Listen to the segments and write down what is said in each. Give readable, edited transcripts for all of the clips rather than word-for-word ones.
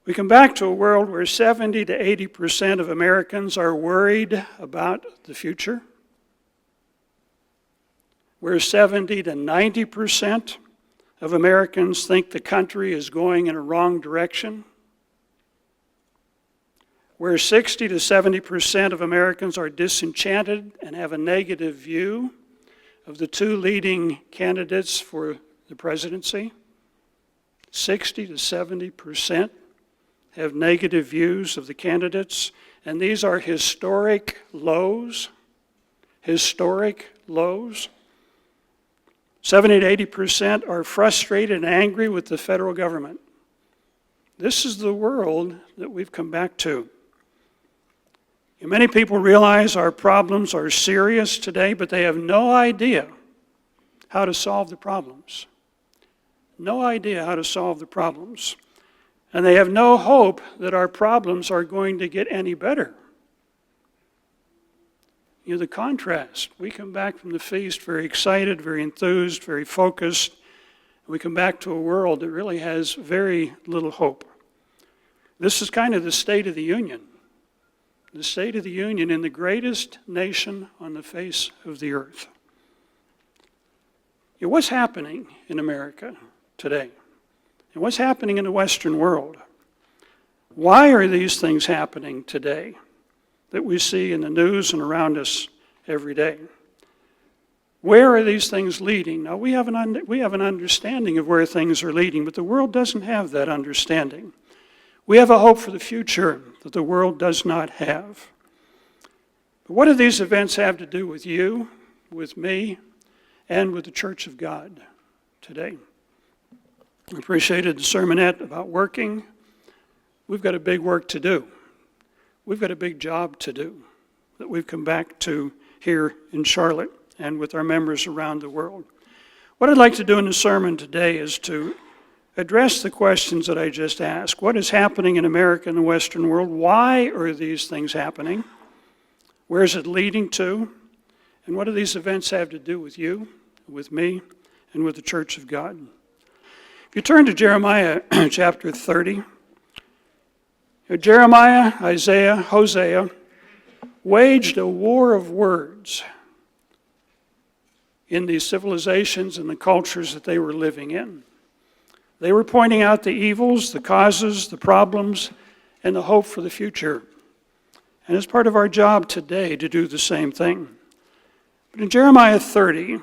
We come back to a world where 70 to 80% of Americans are worried about the future, where 70 to 90% of Americans think the country is going in a wrong direction, where 60 to 70% of Americans are disenchanted and have a negative view of the two leading candidates for the presidency. 60 to 70% have negative views of the candidates, and these are historic lows. Historic lows. 70 to 80% are frustrated and angry with the federal government. This is the world that we've come back to. And many people realize our problems are serious today, but they have no idea how to solve the problems. No idea how to solve the problems. And they have no hope that our problems are going to get any better. You know, the contrast. We come back from the feast very excited, very enthused, very focused. We come back to a world that really has very little hope. This is kind of the State of the Union. The State of the Union in the greatest nation on the face of the earth. You know, what's happening in America today? And what's happening in the Western world? Why are these things happening today that we see in the news and around us every day? Where are these things leading? Now, we have an understanding of where things are leading, but the world doesn't have that understanding. We have a hope for the future that the world does not have. But what do these events have to do with you, with me, and with the Church of God today? I appreciated the sermonette about working. We've got a big work to do. We've got a big job to do that we've come back to here in Charlotte and with our members around the world. What I'd like to do in the sermon today is to address the questions that I just asked. What is happening in America and the Western world? Why are these things happening? Where is it leading to? And what do these events have to do with you, with me, and with the Church of God? If you turn to Jeremiah chapter 30, Jeremiah, Isaiah, Hosea waged a war of words in these civilizations and the cultures that they were living in. They were pointing out the evils, the causes, the problems, and the hope for the future. And it's part of our job today to do the same thing. But in Jeremiah 30,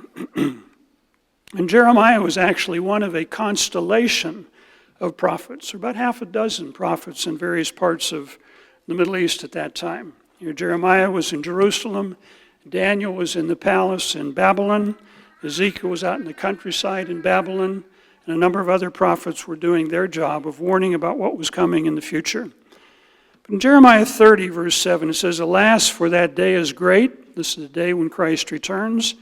and Jeremiah was actually one of a constellation of prophets, about half a dozen prophets in various parts of the Middle East at that time. Jeremiah was in Jerusalem, Daniel was in the palace in Babylon, Ezekiel was out in the countryside in Babylon, and a number of other prophets were doing their job of warning about what was coming in the future. But in Jeremiah 30, verse 7, it says, "Alas, for that day is great," this is the day when Christ returns,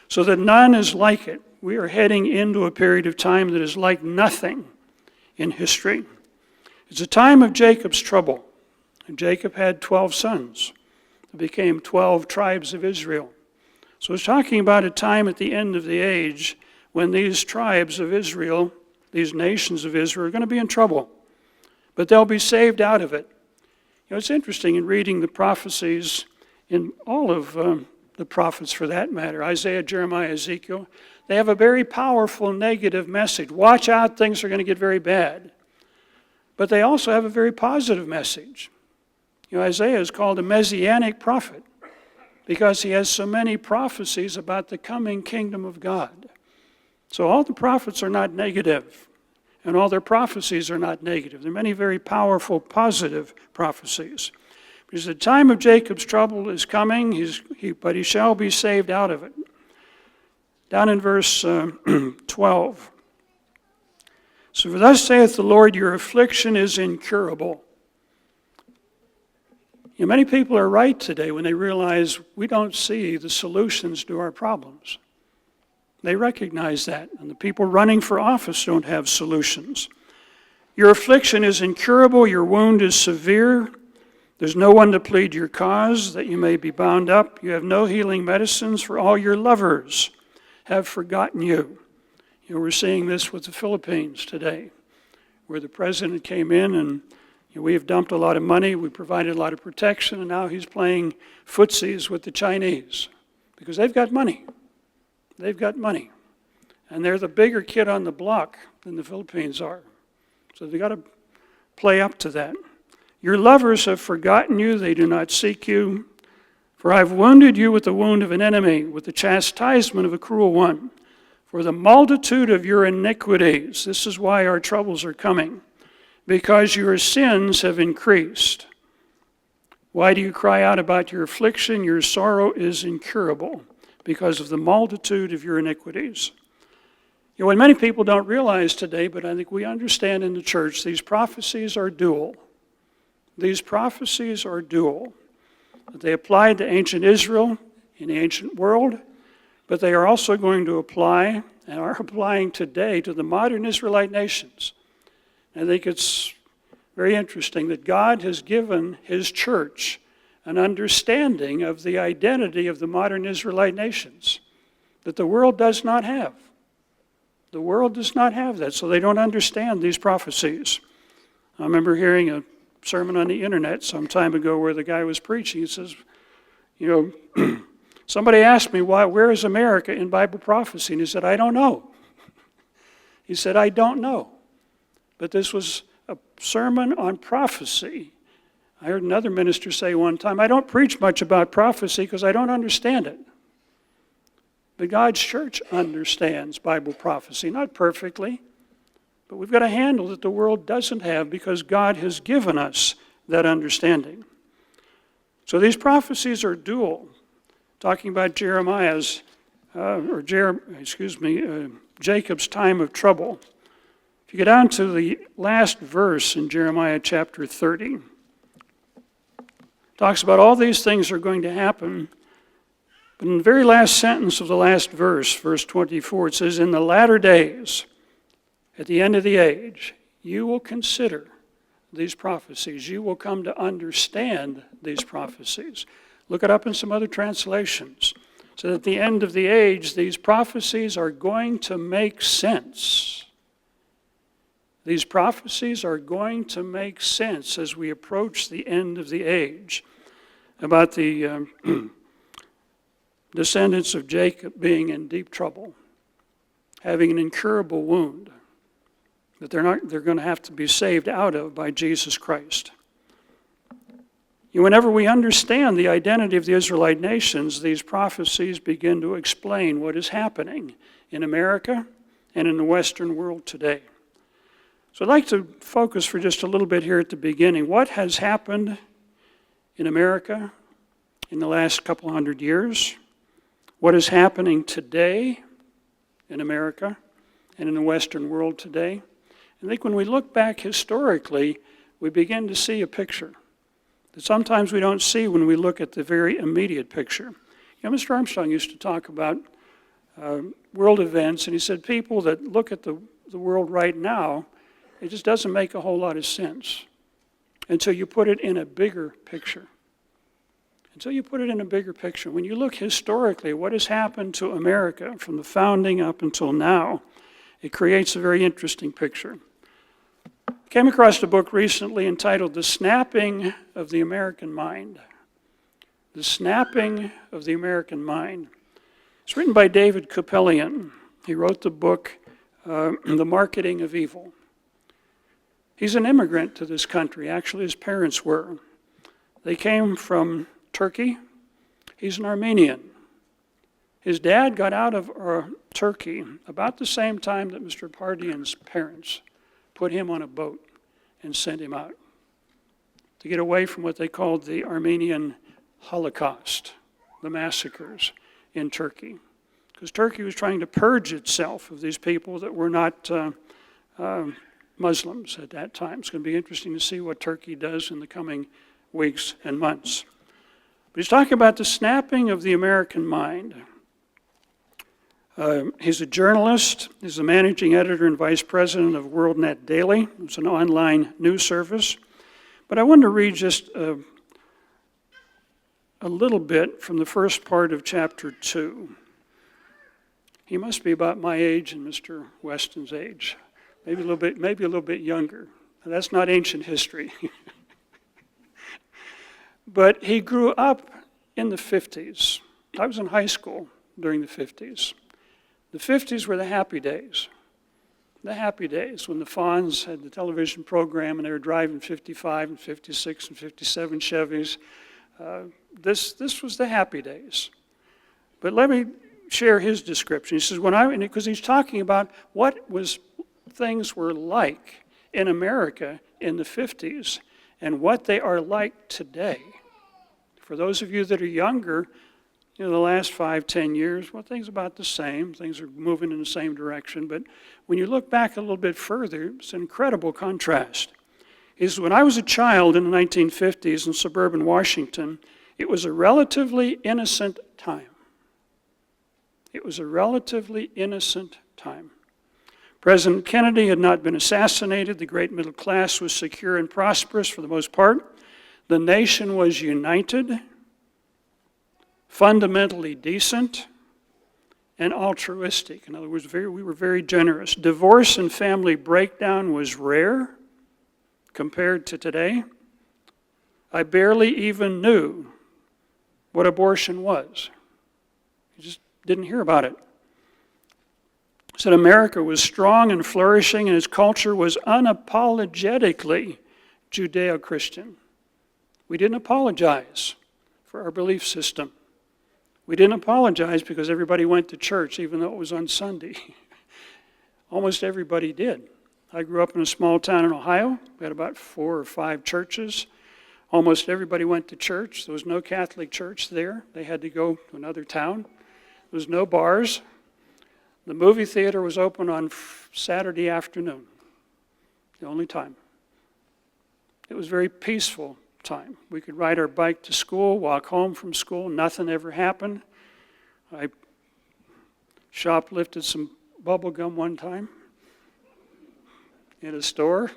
"so that none is like it." We are heading into a period of time that is like nothing in history. It's a time of Jacob's trouble. And Jacob had 12 sons. It became 12 tribes of Israel. So it's talking about a time at the end of the age when these tribes of Israel, these nations of Israel, are going to be in trouble. But they'll be saved out of it. You know, it's interesting in reading the prophecies, in all of the prophets for that matter, Isaiah, Jeremiah, Ezekiel, they have a very powerful negative message. Watch out, things are going to get very bad. But they also have a very positive message. You know, Isaiah is called a messianic prophet because he has so many prophecies about the coming kingdom of God. So all the prophets are not negative, and all their prophecies are not negative. There are many very powerful, positive prophecies. Because the time of Jacob's trouble is coming, but he shall be saved out of it. Down in verse 12. "So for thus saith the Lord, your affliction is incurable." You know, many people are right today when they realize we don't see the solutions to our problems. They recognize that, and the people running for office don't have solutions. "Your affliction is incurable, your wound is severe. There's no one to plead your cause, that you may be bound up. You have no healing medicines, for all your lovers have forgotten you." You know, we're seeing this with the Philippines today, where the president came in and We have dumped a lot of money, we provided a lot of protection, and now he's playing footsies with the Chinese because they've got money. They've got money. And they're the bigger kid on the block than the Philippines are. So they've got to play up to that. Your lovers have forgotten you, they do not seek you. For I've wounded you with the wound of an enemy, with the chastisement of a cruel one. For the multitude of your iniquities, this is why our troubles are coming, because your sins have increased. Why do you cry out about your affliction? Your sorrow is incurable, because of the multitude of your iniquities. What many people don't realize today, but I think we understand in the church, these prophecies are dual. These prophecies are dual. They applied to ancient Israel in the ancient world, but they are also going to apply and are applying today to the modern Israelite nations. I think it's very interesting that God has given his church an understanding of the identity of the modern Israelite nations that the world does not have. The world does not have that, so they don't understand these prophecies. I remember hearing a sermon on the internet some time ago where the guy was preaching. He says, somebody asked me, where is America in Bible prophecy? And he said, I don't know. He said, I don't know. But this was a sermon on prophecy. I heard another minister say one time, I don't preach much about prophecy because I don't understand it. But God's church understands Bible prophecy, not perfectly, but we've got a handle that the world doesn't have because God has given us that understanding. So these prophecies are dual, talking about Jacob's time of trouble. If you get down to the last verse in Jeremiah chapter 30, it talks about all these things are going to happen. But in the very last sentence of the last verse, verse 24, it says, in the latter days, at the end of the age, you will consider these prophecies. You will come to understand these prophecies. Look it up in some other translations. So at the end of the age, these prophecies are going to make sense. These prophecies are going to make sense as we approach the end of the age about the descendants of Jacob being in deep trouble, having an incurable wound that they're going to have to be saved out of by Jesus Christ. Whenever we understand the identity of the Israelite nations, these prophecies begin to explain what is happening in America and in the Western world today. So I'd like to focus for just a little bit here at the beginning. What has happened in America in the last couple hundred years? What is happening today in America and in the Western world today? I think when we look back historically, we begin to see a picture that sometimes we don't see when we look at the very immediate picture. Mr. Armstrong used to talk about world events, and he said people that look at the world right now, it just doesn't make a whole lot of sense until you put it in a bigger picture. Until you put it in a bigger picture. When you look historically, what has happened to America from the founding up until now, it creates a very interesting picture. I came across a book recently entitled The Snapping of the American Mind. The Snapping of the American Mind. It's written by David Kupelian. He wrote the book, The Marketing of Evil. He's an immigrant to this country. Actually, his parents were. They came from Turkey. He's an Armenian. His dad got out of Turkey about the same time that Mr. Pardian's parents put him on a boat and sent him out to get away from what they called the Armenian Holocaust, the massacres in Turkey. Because Turkey was trying to purge itself of these people that were not Muslims at that time. It's going to be interesting to see what Turkey does in the coming weeks and months. But he's talking about the snapping of the American mind. He's a journalist. He's the managing editor and vice president of WorldNet Daily. It's an online news service. But I want to read just a little bit from the first part of chapter 2. He must be about my age and Mr. Weston's age, maybe a little bit younger That's not ancient history. But he grew up in the 50s. I was in high school during the 50s. The 50s were the happy days. The happy days when the Fonz had the television program and they were driving 55 and 56 and 57 Chevys. This was the happy days. But let me share his description. He says, because he's talking about what things were like in America in the 50s and what they are like today. For those of you that are younger, the last 5, 10 years, well, things are about the same. Things are moving in the same direction. But when you look back a little bit further, it's an incredible contrast. He says, when I was a child in the 1950s in suburban Washington, it was a relatively innocent time. It was a relatively innocent time. President Kennedy had not been assassinated. The great middle class was secure and prosperous for the most part. The nation was united, fundamentally decent, and altruistic. In other words, we were very generous. Divorce and family breakdown was rare compared to today. I barely even knew what abortion was. You just didn't hear about it. He said America was strong and flourishing, and its culture was unapologetically Judeo-Christian. We didn't apologize for our belief system. We didn't apologize because everybody went to church, even though it was on Sunday. Almost everybody did. I grew up in a small town in Ohio. We had about 4 or 5 churches. Almost everybody went to church. There was no Catholic church there. They had to go to another town. There was no bars. The movie theater was open on Saturday afternoon, the only time. It was a very peaceful time. We could ride our bike to school, walk home from school. Nothing ever happened. I shoplifted some bubble gum one time in a store.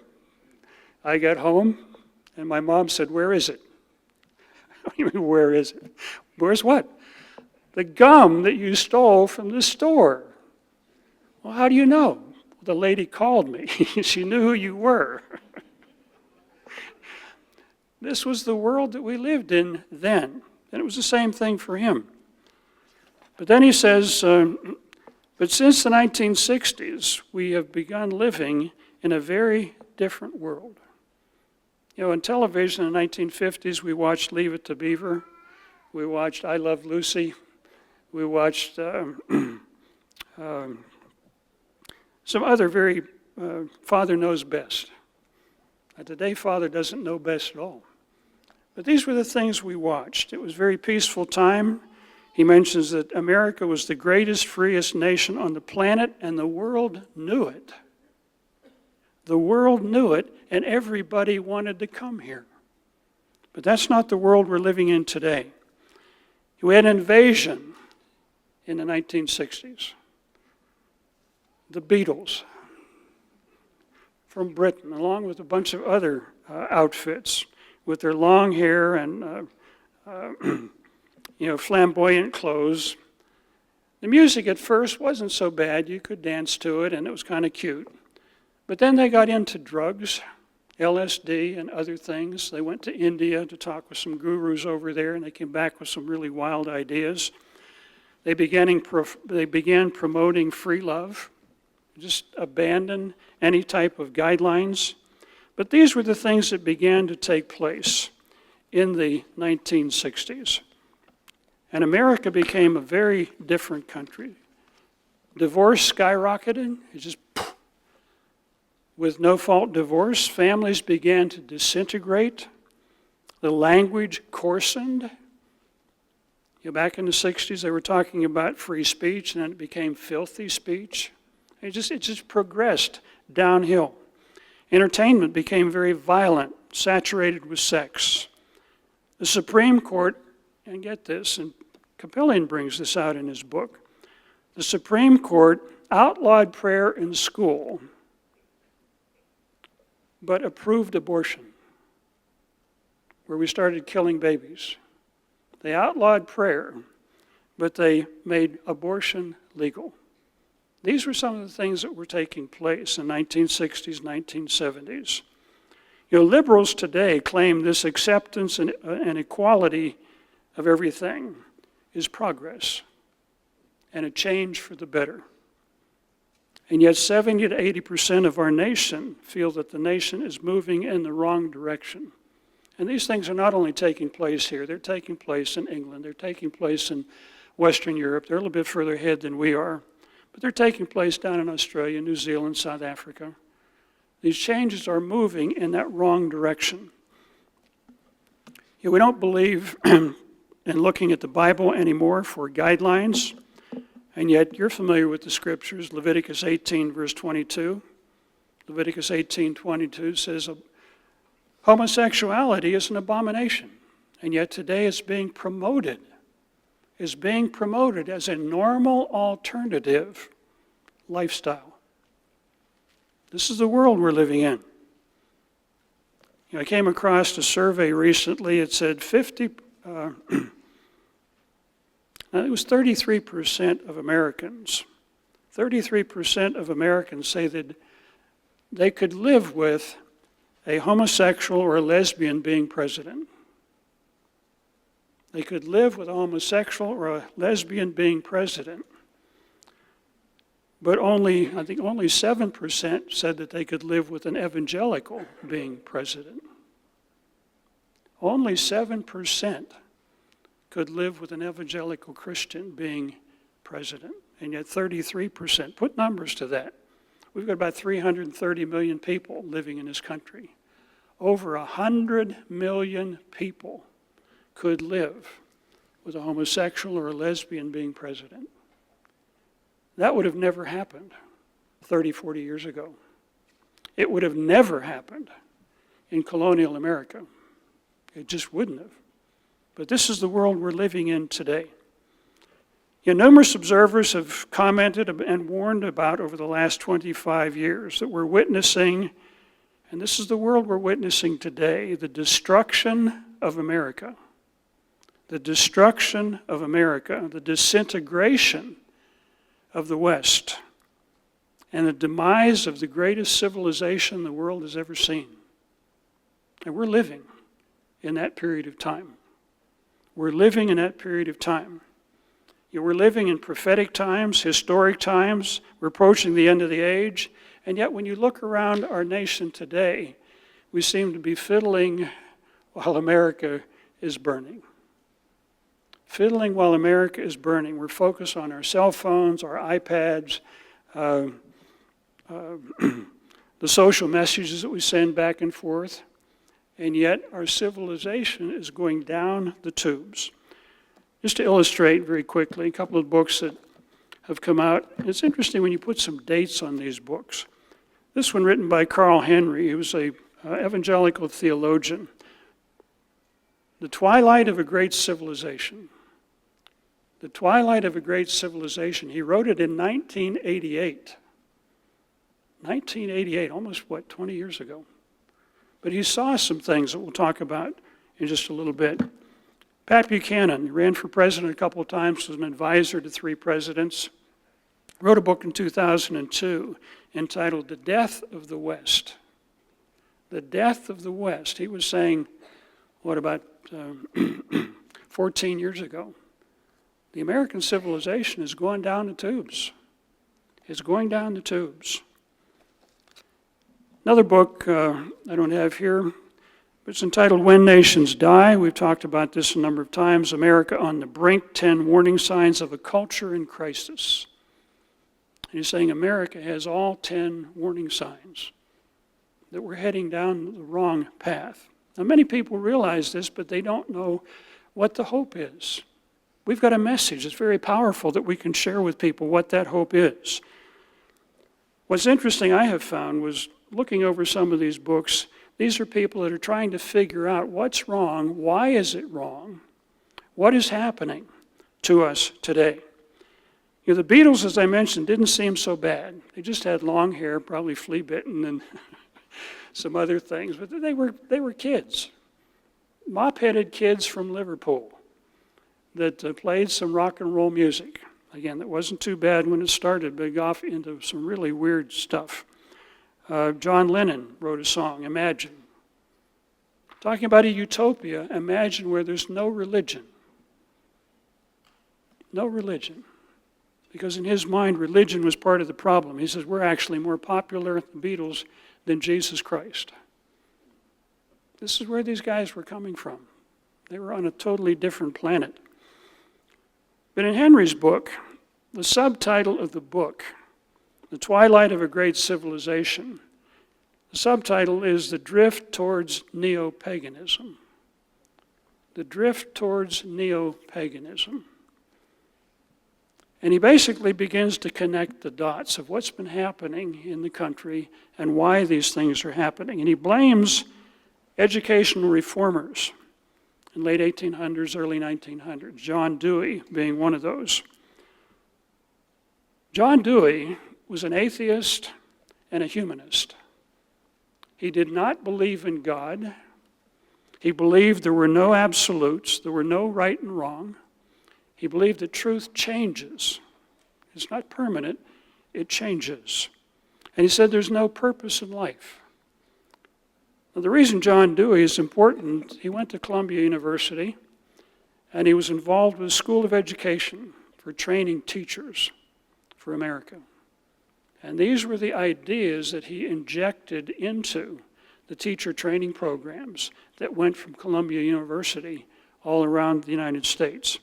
I got home, and my mom said, "Where is it?" What do you mean, where is it? Where's what? The gum that you stole from the store. Well, how do you know? The lady called me. She knew who you were. This was the world that we lived in then. And it was the same thing for him. But then he says, but since the 1960s, we have begun living in a very different world. In television in the 1950s, we watched Leave It to Beaver. We watched I Love Lucy. We watched some other very Father Knows Best. Today, Father doesn't know best at all. But these were the things we watched. It was a very peaceful time. He mentions that America was the greatest, freest nation on the planet, and the world knew it. The world knew it, and everybody wanted to come here. But that's not the world we're living in today. We had an invasion in the 1960s. The Beatles from Britain, along with a bunch of other outfits with their long hair and flamboyant clothes. The music at first wasn't so bad. You could dance to it, and it was kind of cute. But then they got into drugs, LSD and other things. They went to India to talk with some gurus over there, and they came back with some really wild ideas. They began promoting free love, just abandon any type of guidelines. But these were the things that began to take place in the 1960s. And America became a very different country. Divorce skyrocketed. It just, with no-fault divorce, families began to disintegrate. The language coarsened. Back in the 60s, they were talking about free speech, and then it became filthy speech. It just progressed downhill. Entertainment became very violent, saturated with sex. The Supreme Court, and get this, and Capellian brings this out in his book, the Supreme Court outlawed prayer in school, but approved abortion, where we started killing babies. They outlawed prayer, but they made abortion legal. These were some of the things that were taking place in the 1960s, 1970s. Liberals today claim this acceptance and equality of everything is progress and a change for the better. And yet 70 to 80% of our nation feel that the nation is moving in the wrong direction. And these things are not only taking place here, they're taking place in England, they're taking place in Western Europe, they're a little bit further ahead than we are, but they're taking place down in Australia, New Zealand, South Africa. These changes are moving in that wrong direction. We don't believe in looking at the Bible anymore for guidelines, and yet you're familiar with the scriptures. Leviticus 18, verse 22. Leviticus 18:22 says, homosexuality is an abomination, and yet today it's being promoted. It's being promoted as a normal alternative lifestyle. This is the world we're living in. I came across a survey recently. It said it was 33% of Americans. 33% of Americans say that they could live with a homosexual or a lesbian being president. They could live with a homosexual or a lesbian being president. But I think only 7% said that they could live with an evangelical being president. Only 7% could live with an evangelical Christian being president, and yet 33%. Put numbers to that. We've got about 330 million people living in this country. Over 100 million people could live with a homosexual or a lesbian being president. That would have never happened 30, 40 years ago. It would have never happened in colonial America. It just wouldn't have. But this is the world we're living in today. Numerous observers have commented and warned about over the last 25 years that we're witnessing, and this is the world we're witnessing today, the destruction of America. The destruction of America, the disintegration of the West, and the demise of the greatest civilization the world has ever seen. And we're living in that period of time. We're living in that period of time. We're living in prophetic times, historic times. We're approaching the end of the age. And yet when you look around our nation today, we seem to be fiddling while America is burning. Fiddling while America is burning. We're focused on our cell phones, our iPads, the social messages that we send back and forth. And yet our civilization is going down the tubes. Just to illustrate very quickly, a couple of books that have come out. It's interesting when you put some dates on these books. This one written by Carl Henry, who was an evangelical theologian. The Twilight of a Great Civilization. The Twilight of a Great Civilization. He wrote it in 1988. 1988, almost 20 years ago. But he saw some things that we'll talk about in just a little bit. Pat Buchanan, he ran for president a couple of times, was an advisor to 3 presidents, wrote a book in 2002 entitled The Death of the West. The Death of the West. He was saying, about 14 years ago, the American civilization is going down the tubes. It's going down the tubes. Another book I don't have here, but it's entitled When Nations Die. We've talked about this a number of times. America on the Brink, 10 Warning Signs of a Culture in Crisis. And he's saying America has all 10 warning signs that we're heading down the wrong path. Now, many people realize this, but they don't know what the hope is. We've got a message that's very powerful that we can share with people what that hope is. What's interesting I have found was looking over some of these books, these are people that are trying to figure out what's wrong, why is it wrong, what is happening to us today. The Beatles, as I mentioned, didn't seem so bad. They just had long hair, probably flea-bitten and some other things, but they were kids, mop-headed kids from Liverpool that played some rock and roll music. Again, that wasn't too bad when it started, but it got off into some really weird stuff. John Lennon wrote a song, Imagine. Talking about a utopia, imagine where there's no religion. No religion. Because in his mind, religion was part of the problem. He says, we're actually more popular, the Beatles, than Jesus Christ. This is where these guys were coming from. They were on a totally different planet. But in Henry's book, the subtitle of the book, The Twilight of a Great Civilization, the subtitle is The Drift Towards Neo-Paganism. The Drift Towards Neo-Paganism. And he basically begins to connect the dots of what's been happening in the country and why these things are happening. And he blames educational reformers in late 1800s, early 1900s, John Dewey being one of those. John Dewey was an atheist and a humanist. He did not believe in God. He believed there were no absolutes, there were no right and wrong. He believed that truth changes. It's not permanent, it changes. And he said there's no purpose in life. Now, the reason John Dewey is important, he went to Columbia University, and he was involved with the School of Education for training teachers for America. And these were the ideas that he injected into the teacher training programs that went from Columbia University all around the United States.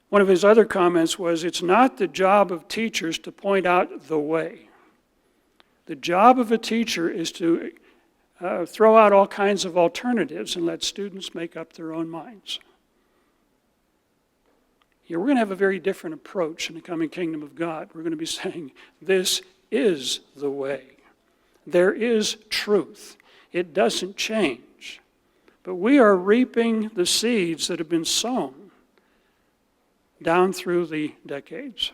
One of his other comments was, it's not the job of teachers to point out the way. The job of a teacher is to throw out all kinds of alternatives and let students make up their own minds. We're going to have a very different approach in the coming kingdom of God. We're going to be saying, this is the way. There is truth. It doesn't change. But we are reaping the seeds that have been sown down through the decades.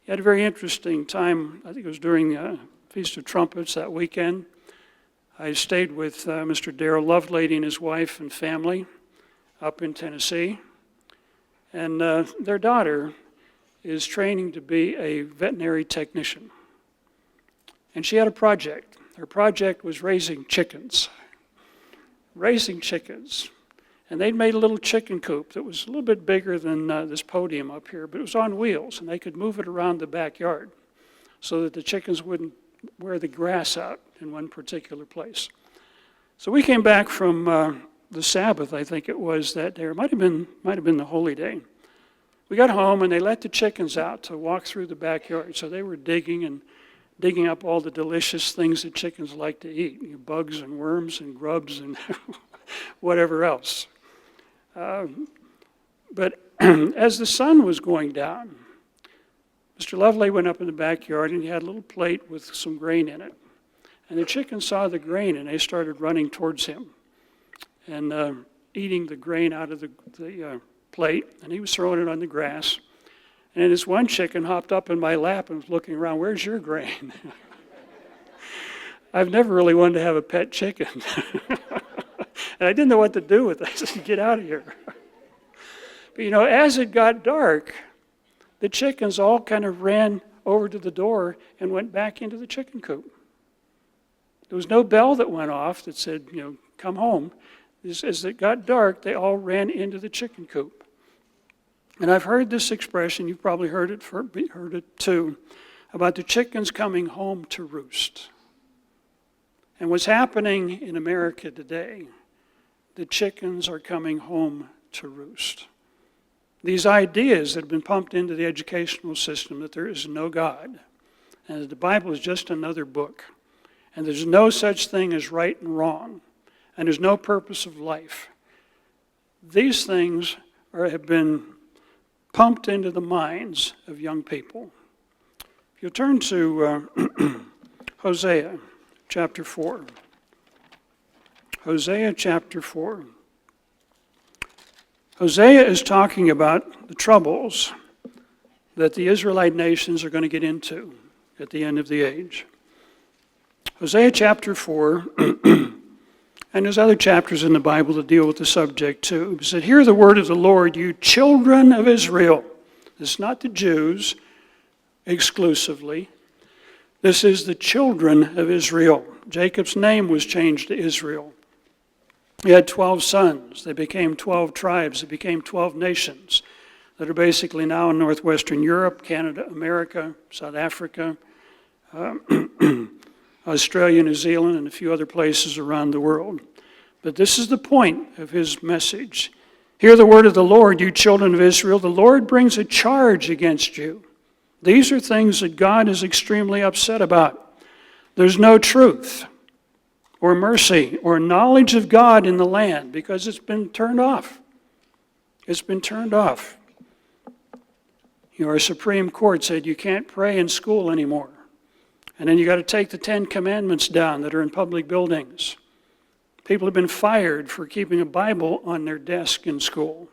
He had a very interesting time, I think it was during the Feast of Trumpets that weekend. I stayed with Mr. Darrell Lovelady and his wife and family up in Tennessee. And their daughter is training to be a veterinary technician. And she had a project. Her project was raising chickens. Raising chickens. And they'd made a little chicken coop that was a little bit bigger than this podium up here, but it was on wheels, and they could move it around the backyard so that the chickens wouldn't wear the grass out in one particular place. So we came back from the Sabbath, I think it was that day, or might have been the holy day. We got home, and they let the chickens out to walk through the backyard. So they were digging up all the delicious things that chickens like to eat, bugs and worms and grubs and whatever else. But as the sun was going down, Mr. Lovelady went up in the backyard, and he had a little plate with some grain in it. And the chickens saw the grain, and they started running towards him and eating the grain out of the plate, and he was throwing it on the grass. And then this one chicken hopped up in my lap and was looking around, where's your grain? I've never really wanted to have a pet chicken. And I didn't know what to do with it. I said, get out of here. But as it got dark, the chickens all kind of ran over to the door and went back into the chicken coop. There was no bell that went off that said, come home. As it got dark, they all ran into the chicken coop. And I've heard this expression, you've probably heard it too, about the chickens coming home to roost. And what's happening in America today, the chickens are coming home to roost. These ideas that have been pumped into the educational system that there is no God, and that the Bible is just another book, and there's no such thing as right and wrong, and there's no purpose of life. These things have been pumped into the minds of young people. If you'll turn to Hosea chapter 4. Hosea chapter 4. Hosea is talking about the troubles that the Israelite nations are going to get into at the end of the age. Hosea chapter 4, and there's other chapters in the Bible that deal with the subject too. He said, hear the word of the Lord, you children of Israel. This is not the Jews exclusively. This is the children of Israel. Jacob's name was changed to Israel. He had 12 sons. They became 12 tribes. They became 12 nations that are basically now in northwestern Europe, Canada, America, South Africa, Australia, New Zealand, and a few other places around the world. But this is the point of his message. Hear the word of the Lord, you children of Israel. The Lord brings a charge against you. These are things that God is extremely upset about. There's no truth or mercy or knowledge of God in the land because it's been turned off. It's been turned off. Our Supreme Court said you can't pray in school anymore. And then you got to take the 10 Commandments down that are in public buildings. People have been fired for keeping a Bible on their desk in school.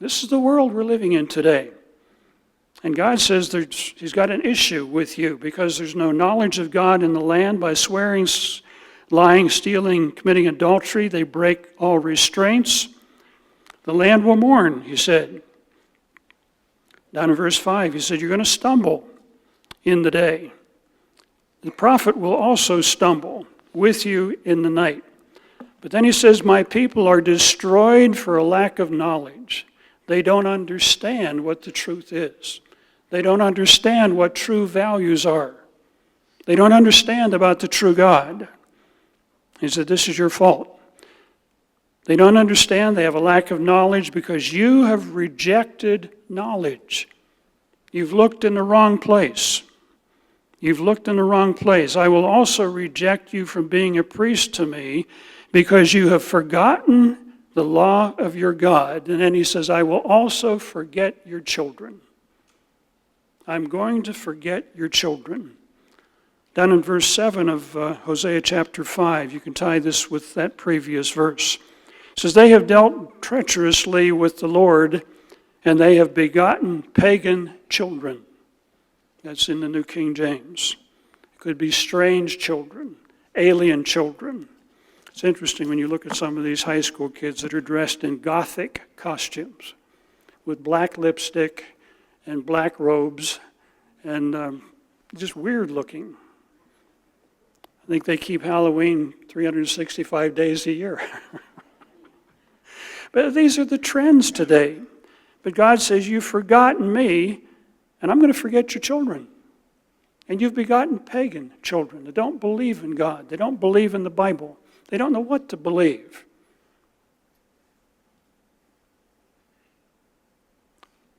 This is the world we're living in today. And God says He's got an issue with you because there's no knowledge of God in the land. By swearing, lying, stealing, committing adultery, they break all restraints. The land will mourn, He said. Down in verse 5, He said, you're going to stumble in the day. The prophet will also stumble with you in the night. But then He says, my people are destroyed for a lack of knowledge. They don't understand what the truth is. They don't understand what true values are. They don't understand about the true God. He said, this is your fault. They don't understand. They have a lack of knowledge because you have rejected knowledge. You've looked in the wrong place. You've looked in the wrong place. I will also reject you from being a priest to me because you have forgotten the law of your God. And then He says, I will also forget your children. I'm going to forget your children. Down in verse 7 of Hosea chapter 5, you can tie this with that previous verse. It says, they have dealt treacherously with the Lord, and they have begotten pagan children. That's in the New King James. It could be strange children, alien children. It's interesting when you look at some of these high school kids that are dressed in Gothic costumes with black lipstick and black robes and just weird looking. I think they keep Halloween 365 days a year. But these are the trends today. But God says, you've forgotten me, and I'm going to forget your children. And you've begotten pagan children that don't believe in God. They don't believe in the Bible. They don't know what to believe.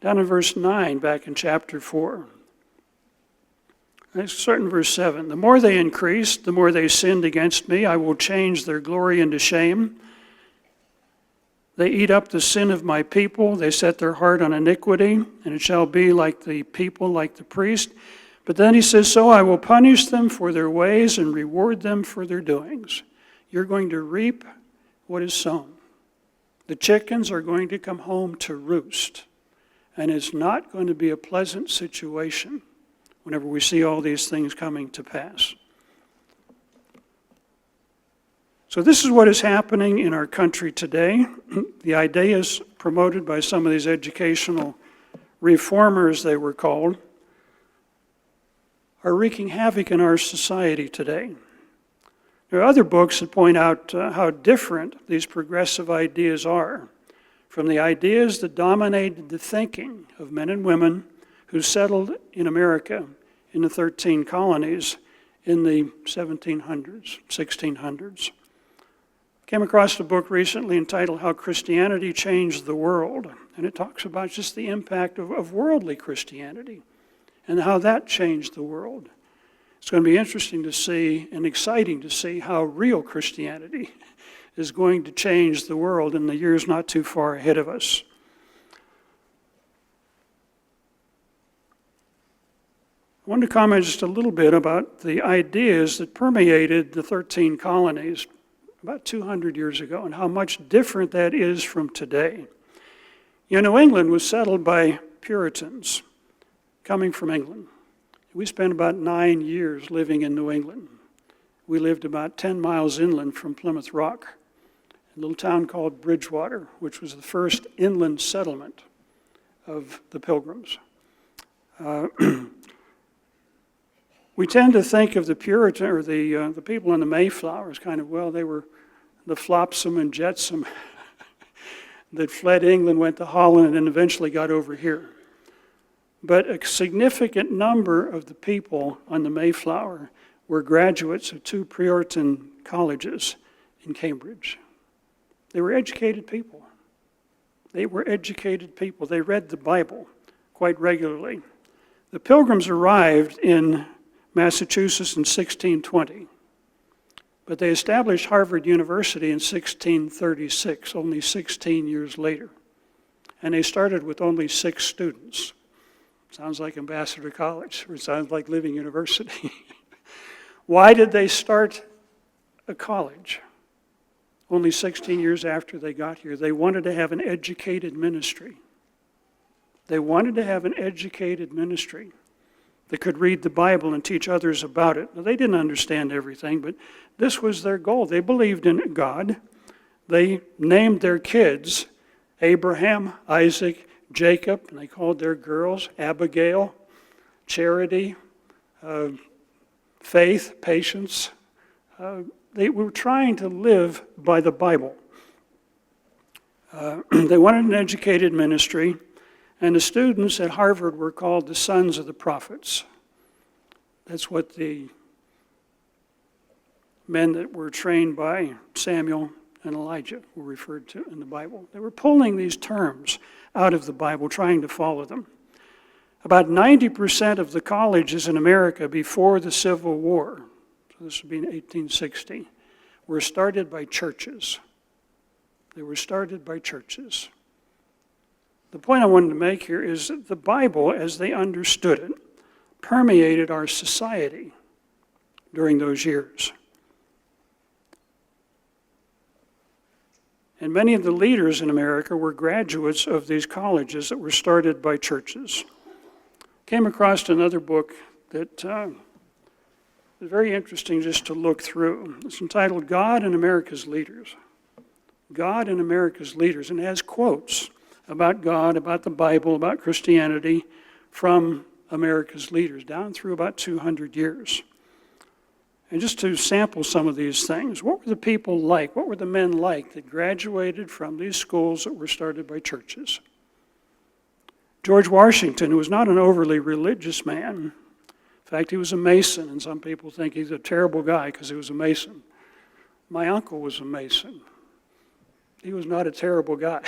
Down in verse 9, back in chapter 4. Let's start in verse 7. The more they increased, the more they sinned against me. I will change their glory into shame. They eat up the sin of my people. They set their heart on iniquity, and it shall be like the people, like the priest. But then He says, so I will punish them for their ways and reward them for their doings. You're going to reap what is sown. The chickens are going to come home to roost. And it's not going to be a pleasant situation whenever we see all these things coming to pass. So this is what is happening in our country today. The ideas promoted by some of these educational reformers, they were called, are wreaking havoc in our society today. There are other books that point out how different these progressive ideas are from the ideas that dominated the thinking of men and women who settled in America in the 13 colonies in the 1700s, 1600s. Came across a book recently entitled How Christianity Changed the World, and it talks about just the impact of worldly Christianity and how that changed the world. It's going to be interesting to see and exciting to see how real Christianity is going to change the world in the years not too far ahead of us. I wanted to comment just a little bit about the ideas that permeated the 13 colonies about 200 years ago and how much different that is from today. New England was settled by Puritans coming from England. We spent about 9 years living in New England. We lived about 10 miles inland from Plymouth Rock, a little town called Bridgewater, which was the first inland settlement of the Pilgrims. We tend to think of the Puritan or the people in the Mayflower as kind of, well, they were the Flopsome and Jetsome that fled England, went to Holland, and eventually got over here. But a significant number of the people on the Mayflower were graduates of 2 Puritan colleges in Cambridge. They were educated people. They were educated people. They read the Bible quite regularly. The Pilgrims arrived in Massachusetts in 1620, but they established Harvard University in 1636, only 16 years later. And they started with only 6 students. Sounds like Ambassador College, or it sounds like Living University. Why did they start a college? Only 16 years after they got here. They wanted to have an educated ministry. They wanted to have an educated ministry that could read the Bible and teach others about it. Now, they didn't understand everything, but this was their goal. They believed in God. They named their kids Abraham, Isaac, Jacob, and they called their girls Abigail, Charity, Faith, Patience. They were trying to live by the Bible. They wanted an educated ministry, and the students at Harvard were called the sons of the prophets. That's what the men that were trained by Samuel and Elijah were referred to in the Bible. They were pulling these terms out of the Bible, trying to follow them. About 90% of the colleges in America before the Civil War, so this would be in 1860, were started by churches. They were started by churches. The point I wanted to make here is that the Bible, as they understood it, permeated our society during those years. And many of the leaders in America were graduates of these colleges that were started by churches. Came across another book that is very interesting just to look through. It's entitled God and America's Leaders. God and America's Leaders. And it has quotes about God, about the Bible, about Christianity from America's leaders down through about 200 years. And just to sample some of these things, what were the people like? What were the men like that graduated from these schools that were started by churches? George Washington, who was not an overly religious man. In fact, he was a Mason, and some people think he's a terrible guy because he was a Mason. My uncle was a Mason. He was not a terrible guy.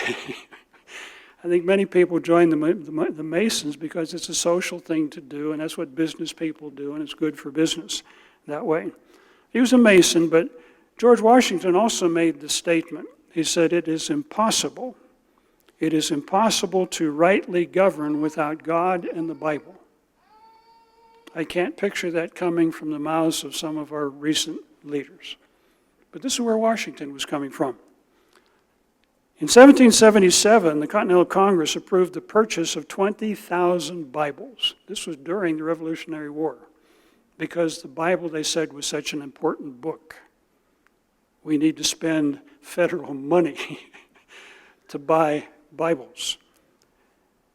I think many people join the Masons because it's a social thing to do, and that's what business people do, and it's good for business that way. He was a Mason, but George Washington also made the statement. He said, it is impossible to rightly govern without God and the Bible. I can't picture that coming from the mouths of some of our recent leaders. But this is where Washington was coming from. In 1777, the Continental Congress approved the purchase of 20,000 Bibles. This was during the Revolutionary War, because the Bible, they said, was such an important book. We need to spend federal money to buy Bibles.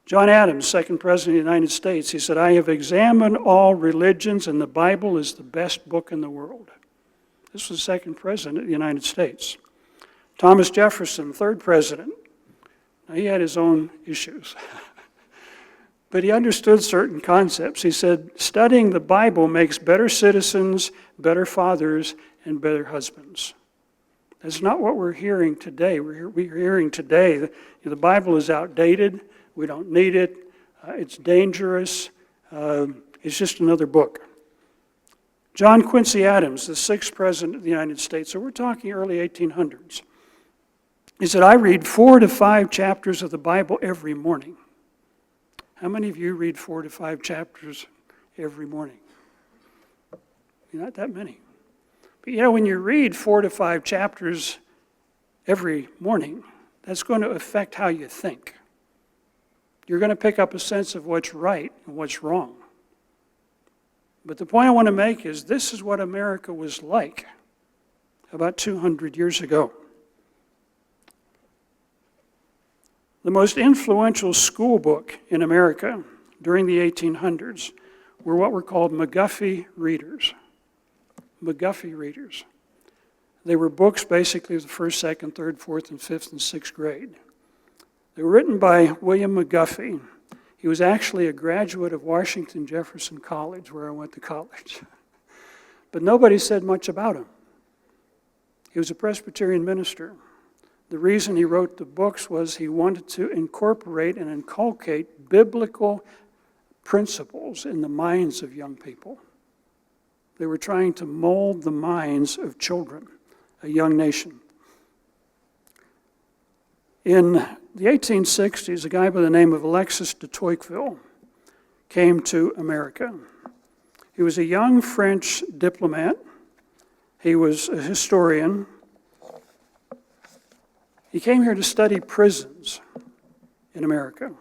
John Adams, second president of the United States, he said, I have examined all religions, and the Bible is the best book in the world. This was the second president of the United States. Thomas Jefferson, third president. Now, he had his own issues. But he understood certain concepts. He said, studying the Bible makes better citizens, better fathers, and better husbands. That's not what we're hearing today. We're hearing today that the Bible is outdated. We don't need it. It's dangerous. It's just another book. John Quincy Adams, the sixth president of the United States, so we're talking early 1800s. He said, I read 4 to 5 chapters of the Bible every morning. How many of you read 4 to 5 chapters every morning? Not that many. But when you read 4 to 5 chapters every morning, that's going to affect how you think. You're going to pick up a sense of what's right and what's wrong. But the point I want to make is this is what America was like about 200 years ago. The most influential school book in America during the 1800s were what were called McGuffey readers. McGuffey readers. They were books basically of the first, second, third, fourth, and fifth, and sixth grade. They were written by William McGuffey. He was actually a graduate of Washington Jefferson College, where I went to college. But nobody said much about him. He was a Presbyterian minister. The reason he wrote the books was he wanted to incorporate and inculcate biblical principles in the minds of young people. They were trying to mold the minds of children, a young nation. In the 1860s, a guy by the name of Alexis de Tocqueville came to America. He was a young French diplomat. He was a historian. He came here to study prisons in America.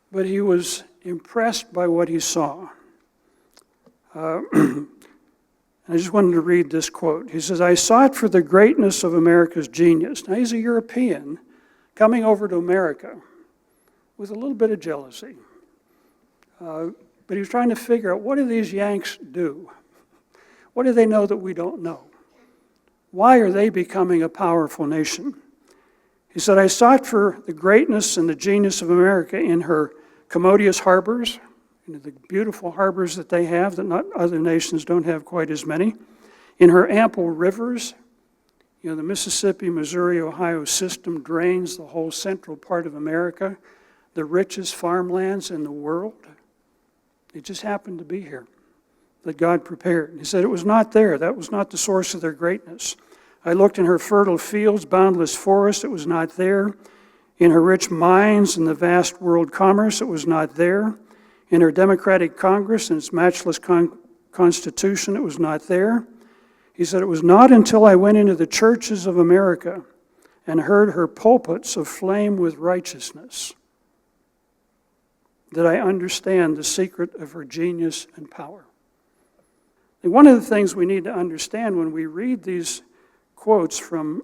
But he was impressed by what he saw. I just wanted to read this quote. He says, "I sought for the greatness of America's genius." Now, he's a European coming over to America with a little bit of jealousy. But he was trying to figure out, what do these Yanks do? What do they know that we don't know? Why are they becoming a powerful nation? He said, "I sought for the greatness and the genius of America in her commodious harbors, the beautiful harbors that they have that not other nations don't have quite as many, in her ample rivers. The Mississippi, Missouri, Ohio system drains the whole central part of America, the richest farmlands in the world. It just happened to be here that God prepared." He said it was not there. That was not the source of their greatness. "I looked in her fertile fields, boundless forests. It was not there. In her rich mines and the vast world commerce, it was not there. In her democratic Congress and its matchless Constitution, it was not there." He said, "It was not until I went into the churches of America and heard her pulpits aflame with righteousness that I understand the secret of her genius and power." And one of the things we need to understand when we read these quotes from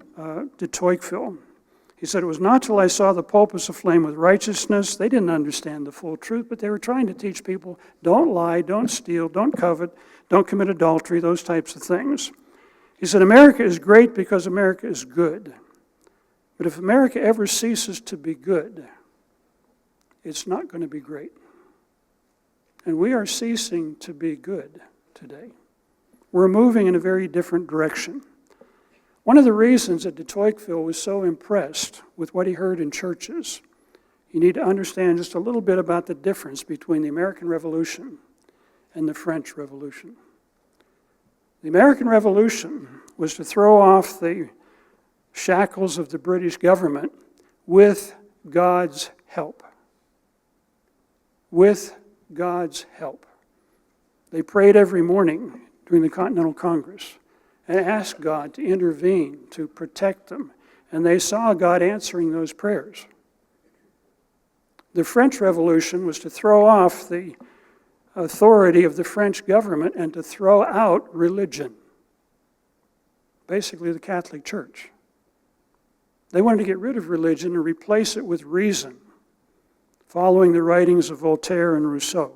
de Tocqueville, he said, "It was not till I saw the pulpits aflame with righteousness." They didn't understand the full truth, but they were trying to teach people, don't lie, don't steal, don't covet, don't commit adultery, those types of things. He said, "America is great because America is good. But if America ever ceases to be good, it's not going to be great." And we are ceasing to be good today. We're moving in a very different direction. One of the reasons that de Tocqueville was so impressed with what he heard in churches, you need to understand just a little bit about the difference between the American Revolution and the French Revolution. The American Revolution was to throw off the shackles of the British government with God's help. With God's help. They prayed every morning during the Continental Congress and asked God to intervene, to protect them. And they saw God answering those prayers. The French Revolution was to throw off the authority of the French government and to throw out religion. Basically, the Catholic Church. They wanted to get rid of religion and replace it with reason, following the writings of Voltaire and Rousseau.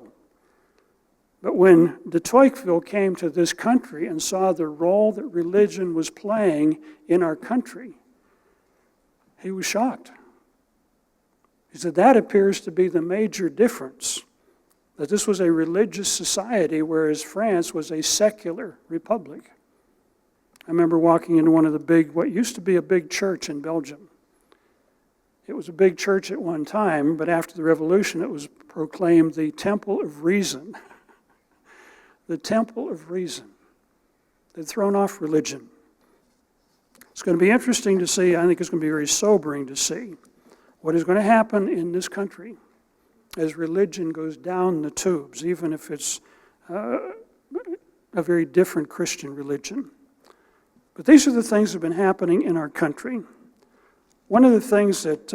But when de Tocqueville came to this country and saw the role that religion was playing in our country, he was shocked. He said, that appears to be the major difference, that this was a religious society, whereas France was a secular republic. I remember walking into one of the big, what used to be a big church in Belgium. It was a big church at one time, but after the revolution it was proclaimed the Temple of Reason. The Temple of Reason. They'd thrown off religion. It's going to be interesting to see, I think it's going to be very sobering to see what is going to happen in this country as religion goes down the tubes, even if it's a very different Christian religion. But these are the things that have been happening in our country. One of the things that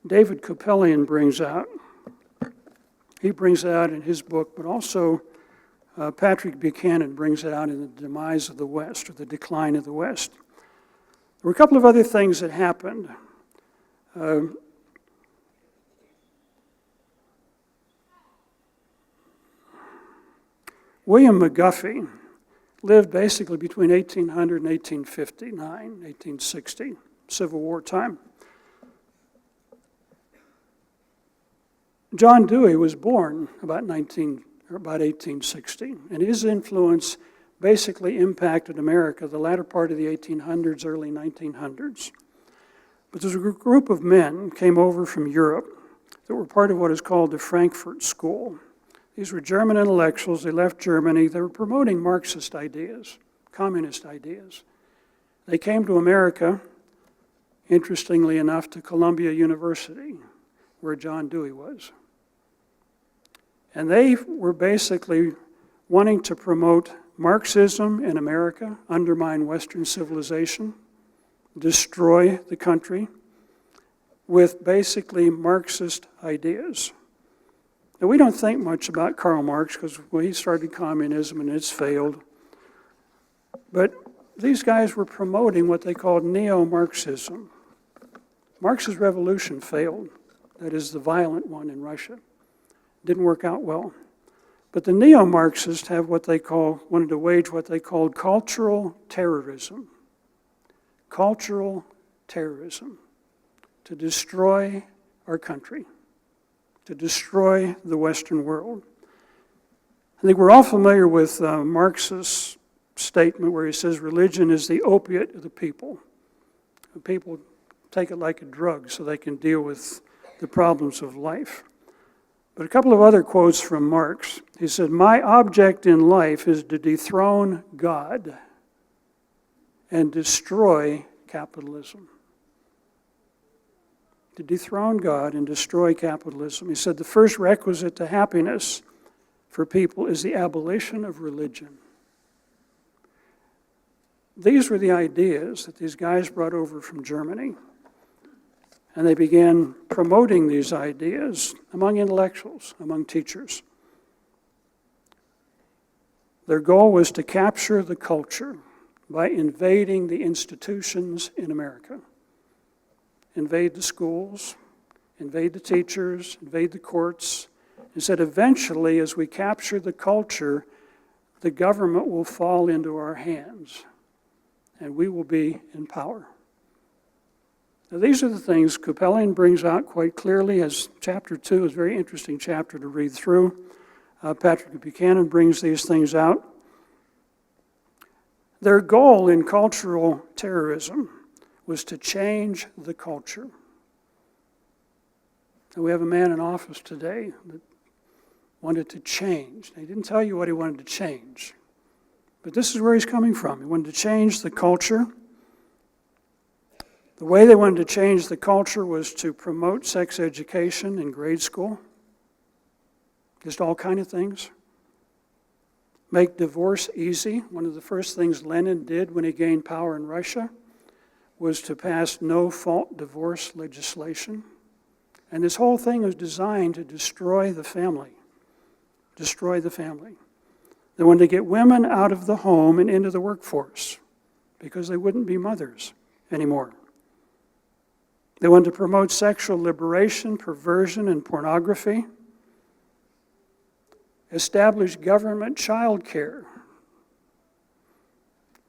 David Coppelian brings out, he brings it out in his book, but also Patrick Buchanan brings it out in The Demise of the West, or The Decline of the West. There were a couple of other things that happened. William McGuffey lived basically between 1800 and 1859, 1860, Civil War time. John Dewey was born about 1860, and his influence basically impacted America the latter part of the 1800s, early 1900s. But there's a group of men came over from Europe that were part of what is called the Frankfurt School. These were German intellectuals. They left Germany. They were promoting Marxist ideas, communist ideas. They came to America, interestingly enough, to Columbia University, where John Dewey was. And they were basically wanting to promote Marxism in America, undermine Western civilization, destroy the country with basically Marxist ideas. Now, we don't think much about Karl Marx because he started communism and it's failed. But these guys were promoting what they called neo-Marxism. Marx's revolution failed. That is the violent one in Russia. Didn't work out well. But the neo-Marxists have wanted to wage what they called cultural terrorism. Cultural terrorism. To destroy our country. To destroy the Western world. I think we're all familiar with Marx's statement where he says religion is the opiate of the people. The people take it like a drug so they can deal with the problems of life. But a couple of other quotes from Marx. He said, "My object in life is to dethrone God and destroy capitalism." To dethrone God and destroy capitalism. He said, "The first requisite to happiness for people is the abolition of religion." These were the ideas that these guys brought over from Germany. And they began promoting these ideas among intellectuals, among teachers. Their goal was to capture the culture by invading the institutions in America. Invade the schools, invade the teachers, invade the courts. He said eventually, as we capture the culture, the government will fall into our hands and we will be in power. Now, these are the things Kupelian brings out quite clearly, as chapter 2 is a very interesting chapter to read through. Patrick Buchanan brings these things out. Their goal in cultural terrorism was to change the culture. And we have a man in office today that wanted to change. He didn't tell you what he wanted to change, but this is where he's coming from. He wanted to change the culture. The way they wanted to change the culture was to promote sex education in grade school. Just all kinds of things. Make divorce easy. One of the first things Lenin did when he gained power in Russia was to pass no-fault divorce legislation. And this whole thing was designed to destroy the family. Destroy the family. They wanted to get women out of the home and into the workforce because they wouldn't be mothers anymore. They wanted to promote sexual liberation, perversion, and pornography. Establish government child care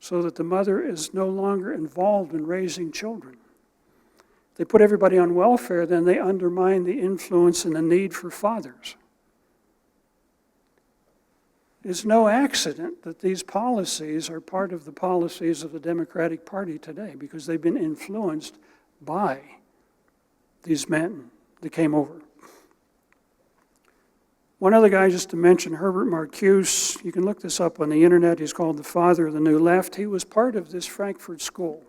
so that the mother is no longer involved in raising children. They put everybody on welfare, then they undermine the influence and the need for fathers. It's no accident that these policies are part of the policies of the Democratic Party today because they've been influenced by these men that came over. One other guy, just to mention, Herbert Marcuse, you can look this up on the internet. He's called the father of the New Left. He was part of this Frankfurt School.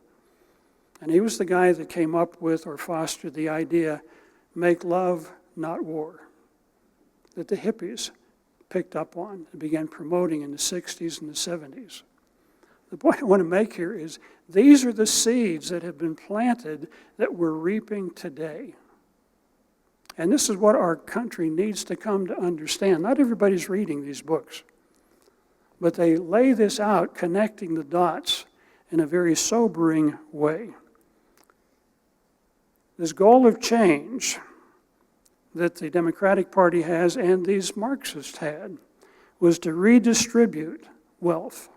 And he was the guy that came up with or fostered the idea, make love, not war, that the hippies picked up on and began promoting in the 60s and the 70s. The point I want to make here is these are the seeds that have been planted that we're reaping today. And this is what our country needs to come to understand. Not everybody's reading these books, but they lay this out, connecting the dots in a very sobering way. This goal of change that the Democratic Party has and these Marxists had was to redistribute wealth.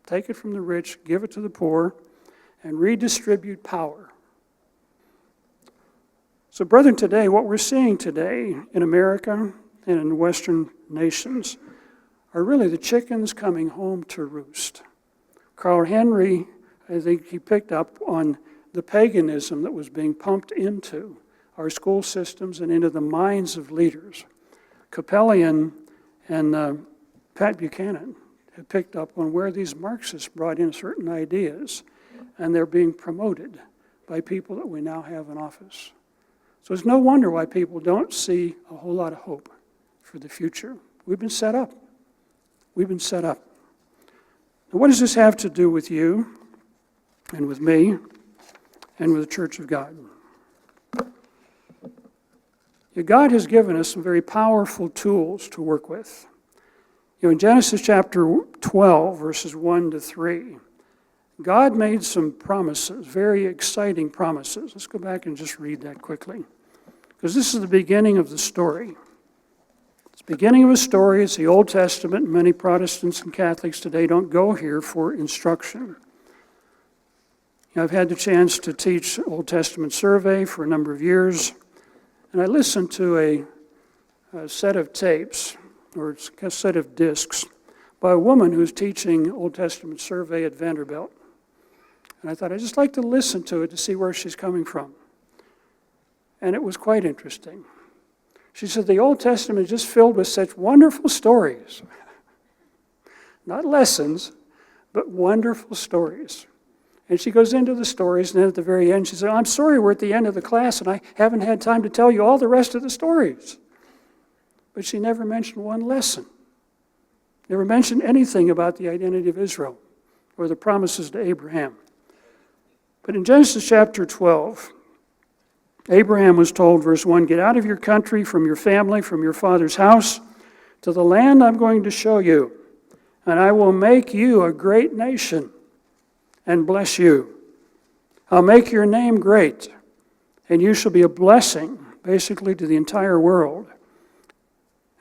Take it from the rich, give it to the poor, and redistribute power. So, brethren, today, what we're seeing today in America and in Western nations are really the chickens coming home to roost. Carl Henry, I think he picked up on the paganism that was being pumped into our school systems and into the minds of leaders. Capellian and Pat Buchanan have picked up on where these Marxists brought in certain ideas, and they're being promoted by people that we now have in office. So it's no wonder why people don't see a whole lot of hope for the future. We've been set up. We've been set up. Now, what does this have to do with you and with me and with the Church of God? God has given us some very powerful tools to work with. In Genesis chapter 12, verses 1 to 3, God made some promises, very exciting promises. Let's go back and just read that quickly, because this is the beginning of the story. It's the beginning of a story. It's the Old Testament, and many Protestants and Catholics today don't go here for instruction. I've had the chance to teach Old Testament survey for a number of years, and I listened to a set of tapes, or a set of discs, by a woman who's teaching Old Testament survey at Vanderbilt. And I thought I'd just like to listen to it to see where she's coming from. And it was quite interesting. She said the Old Testament is just filled with such wonderful stories. Not lessons, but wonderful stories. And she goes into the stories, and then at the very end she said, I'm sorry we're at the end of the class and I haven't had time to tell you all the rest of the stories. But she never mentioned one lesson. Never mentioned anything about the identity of Israel or the promises to Abraham. But in Genesis chapter 12, Abraham was told, verse 1, get out of your country, from your family, from your father's house, to the land I'm going to show you, and I will make you a great nation and bless you. I'll make your name great, and you shall be a blessing, basically, to the entire world.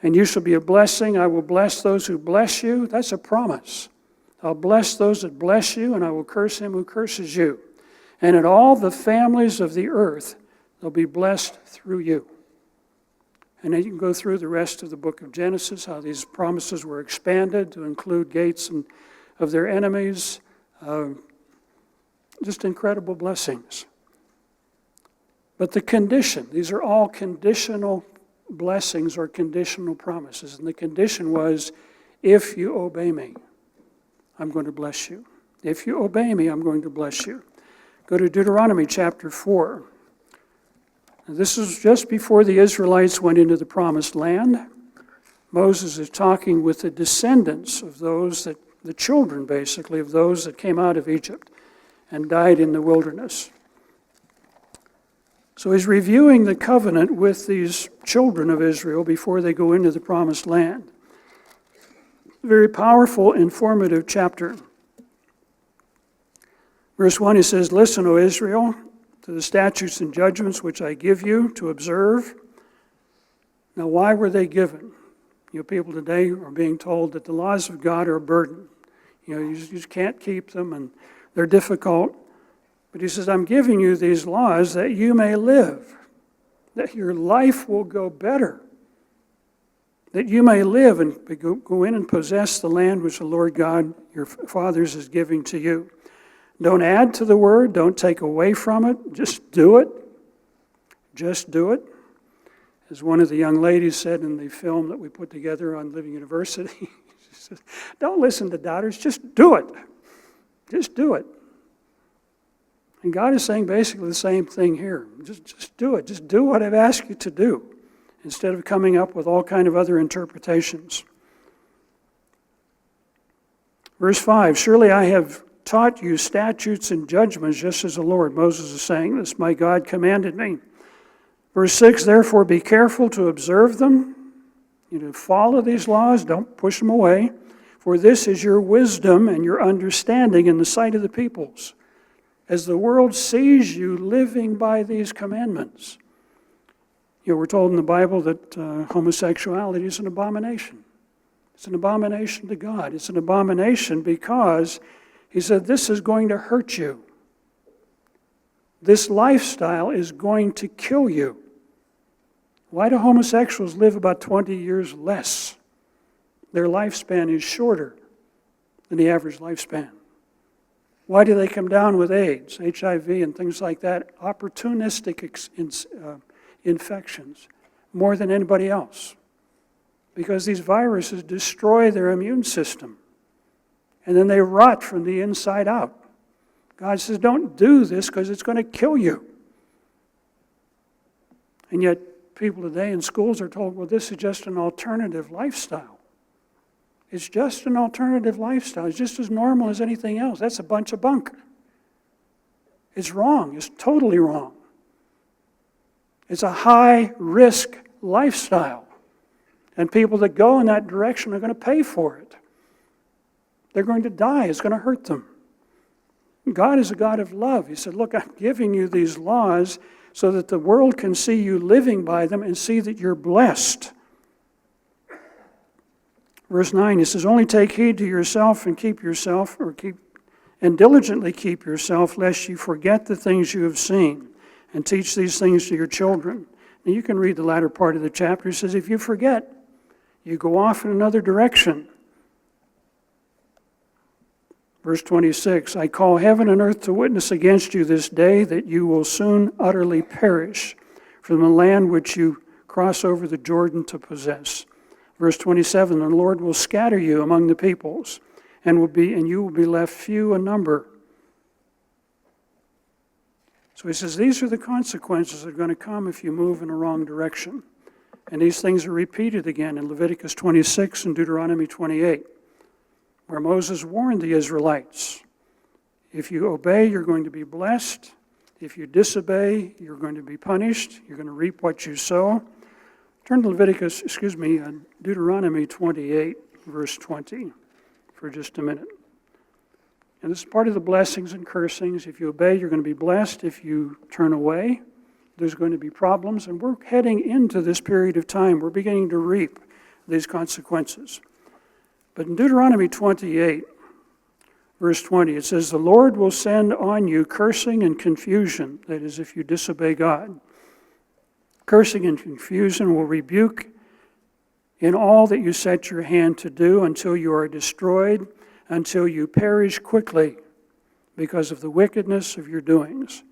And you shall be a blessing. I will bless those who bless you. That's a promise. I'll bless those that bless you, and I will curse him who curses you. And in all the families of the earth, they'll be blessed through you. And then you can go through the rest of the book of Genesis, how these promises were expanded to include gates and of their enemies. Just incredible blessings. But the condition, these are all conditional blessings or conditional promises. And the condition was, if you obey me, I'm going to bless you. If you obey me, I'm going to bless you. Go to Deuteronomy chapter 4. Now, this is just before the Israelites went into the promised land. Moses is talking with the descendants of those that, the children basically, of those that came out of Egypt and died in the wilderness. So he's reviewing the covenant with these children of Israel before they go into the promised land. Very powerful, informative chapter. Verse 1, he says, listen, O Israel, to the statutes and judgments which I give you to observe. Now, why were they given? People today are being told that the laws of God are a burden. You just can't keep them, and they're difficult. But he says, I'm giving you these laws that you may live, that your life will go better, that you may live and go in and possess the land which the Lord God, your fathers, is giving to you. Don't add to the word, don't take away from it, just do it. Just do it. As one of the young ladies said in the film that we put together on Living University, she says, don't listen to doubters, just do it. Just do it. And God is saying basically the same thing here. Just do it. Just do what I've asked you to do, instead of coming up with all kind of other interpretations. Verse 5, surely I have taught you statutes and judgments, just as the Lord, Moses is saying this, my God commanded me. Verse 6, therefore be careful to observe them. Follow these laws, don't push them away. For this is your wisdom and your understanding in the sight of the peoples, as the world sees you living by these commandments. We're told in the Bible that homosexuality is an abomination. It's an abomination to God. It's an abomination because he said this is going to hurt you. This lifestyle is going to kill you. Why do homosexuals live about 20 years less? Their lifespan is shorter than the average lifespan. Why do they come down with AIDS, HIV, and things like that? Opportunistic infections more than anybody else. Because these viruses destroy their immune system. And then they rot from the inside out. God says, don't do this because it's going to kill you. And yet, people today in schools are told, well, this is just an alternative lifestyle. It's just an alternative lifestyle. It's just as normal as anything else. That's a bunch of bunk. It's wrong. It's totally wrong. It's a high-risk lifestyle. And people that go in that direction are going to pay for it. They're going to die. It's going to hurt them. God is a God of love. He said, look, I'm giving you these laws so that the world can see you living by them and see that you're blessed. Verse 9, he says, only take heed to yourself and diligently keep yourself, lest you forget the things you have seen, and teach these things to your children. Now you can read the latter part of the chapter. He says, if you forget, you go off in another direction. Verse 26, I call heaven and earth to witness against you this day that you will soon utterly perish from the land which you cross over the Jordan to possess. Verse 27, the Lord will scatter you among the peoples, and you will be left few in number. So he says, these are the consequences that are going to come if you move in the wrong direction. And these things are repeated again in Leviticus 26 and Deuteronomy 28, where Moses warned the Israelites, if you obey, you're going to be blessed. If you disobey, you're going to be punished. You're going to reap what you sow. Turn to Deuteronomy 28, verse 20, for just a minute. And this is part of the blessings and cursings. If you obey, you're going to be blessed. If you turn away, there's going to be problems. And we're heading into this period of time. We're beginning to reap these consequences. But in Deuteronomy 28, verse 20, it says, the Lord will send on you cursing and confusion. That is, if you disobey God. Cursing and confusion will rebuke in all that you set your hand to do until you are destroyed, until you perish quickly because of the wickedness of your doings.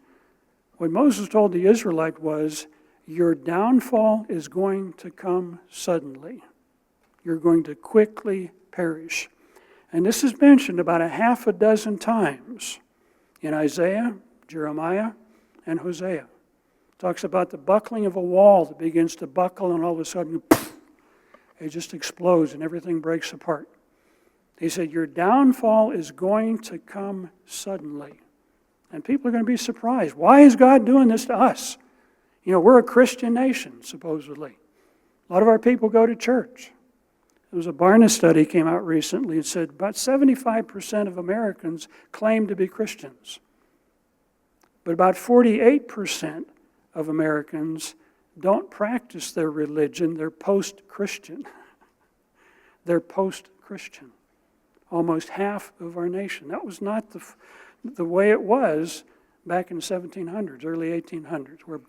What Moses told the Israelite was, your downfall is going to come suddenly. You're going to quickly perish. And this is mentioned about a half a dozen times in Isaiah, Jeremiah, and Hosea. It talks about the buckling of a wall that begins to buckle and all of a sudden, it just explodes and everything breaks apart. He said, your downfall is going to come suddenly. And people are going to be surprised. Why is God doing this to us? You know, we're a Christian nation, supposedly. A lot of our people go to church. There was a Barna study came out recently. It said about 75% of Americans claim to be Christians. But about 48% of Americans don't practice their religion. They're post-Christian. They're post-Christian. Almost half of our nation. That was not the way it was back in the 1700s, early 1800s, where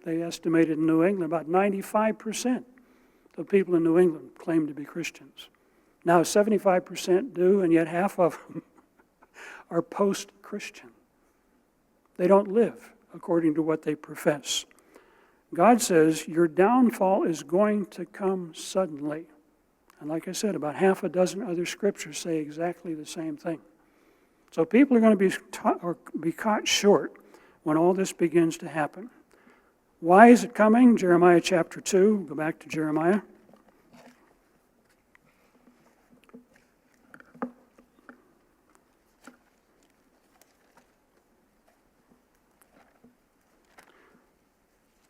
they estimated in New England about 95% of people in New England claim to be Christians. Now 75% do, and yet half of them are post-Christian. They don't live according to what they profess. God says your downfall is going to come suddenly. And like I said, about half a dozen other scriptures say exactly the same thing. So people are going to be caught short when all this begins to happen. Why is it coming? Jeremiah chapter 2. Go back to Jeremiah.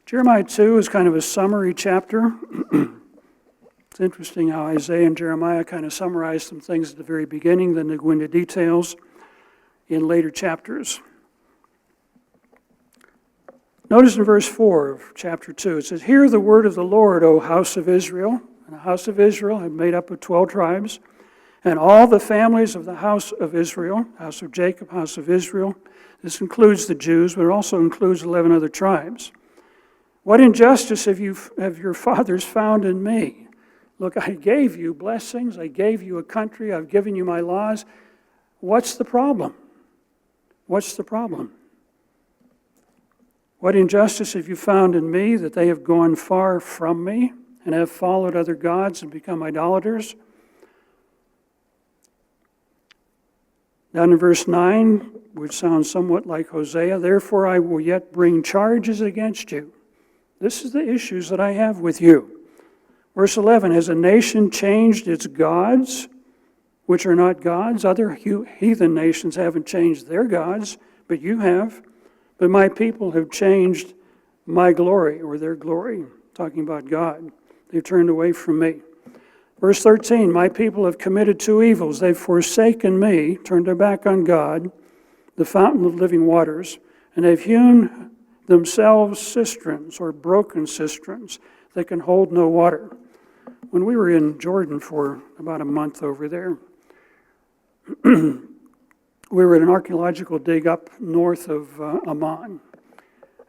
Jeremiah 2 is kind of a summary chapter. It's interesting how Isaiah and Jeremiah kind of summarize some things at the very beginning, then they go into details in later chapters. Notice in verse 4 of chapter 2, it says, hear the word of the Lord, O house of Israel. And the house of Israel had made up of 12 tribes, and all the families of the house of Israel, house of Jacob, house of Israel. This includes the Jews, but it also includes 11 other tribes. What injustice have your fathers found in me? Look, I gave you blessings, I gave you a country, I've given you my laws. What's the problem? What's the problem? What injustice have you found in me that they have gone far from me and have followed other gods and become idolaters? Down in verse 9, which sounds somewhat like Hosea, therefore I will yet bring charges against you. This is the issues that I have with you. Verse 11, has a nation changed its gods, which are not gods? Other heathen nations haven't changed their gods, but you have. But my people have changed my glory, or their glory, talking about God. They've turned away from me. Verse 13, my people have committed two evils. They've forsaken me, turned their back on God, the fountain of living waters, and they've hewn themselves cisterns, or broken cisterns, that can hold no water. When we were in Jordan for about a month over there, we were at an archaeological dig up north of Amman.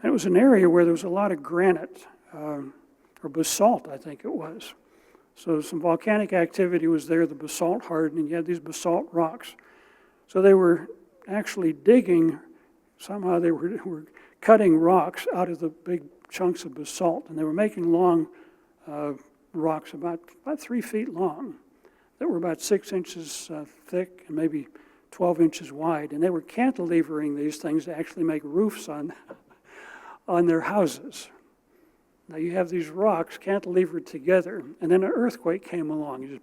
And it was an area where there was a lot of granite, or basalt, I think it was. So some volcanic activity was there, the basalt hardened, and you had these basalt rocks. So they were actually digging, somehow they were cutting rocks out of the big chunks of basalt, and they were making long rocks about 3 feet long that were about 6 inches thick and maybe 12 inches wide. And they were cantilevering these things to actually make roofs on their houses. Now you have these rocks cantilevered together, and then an earthquake came along.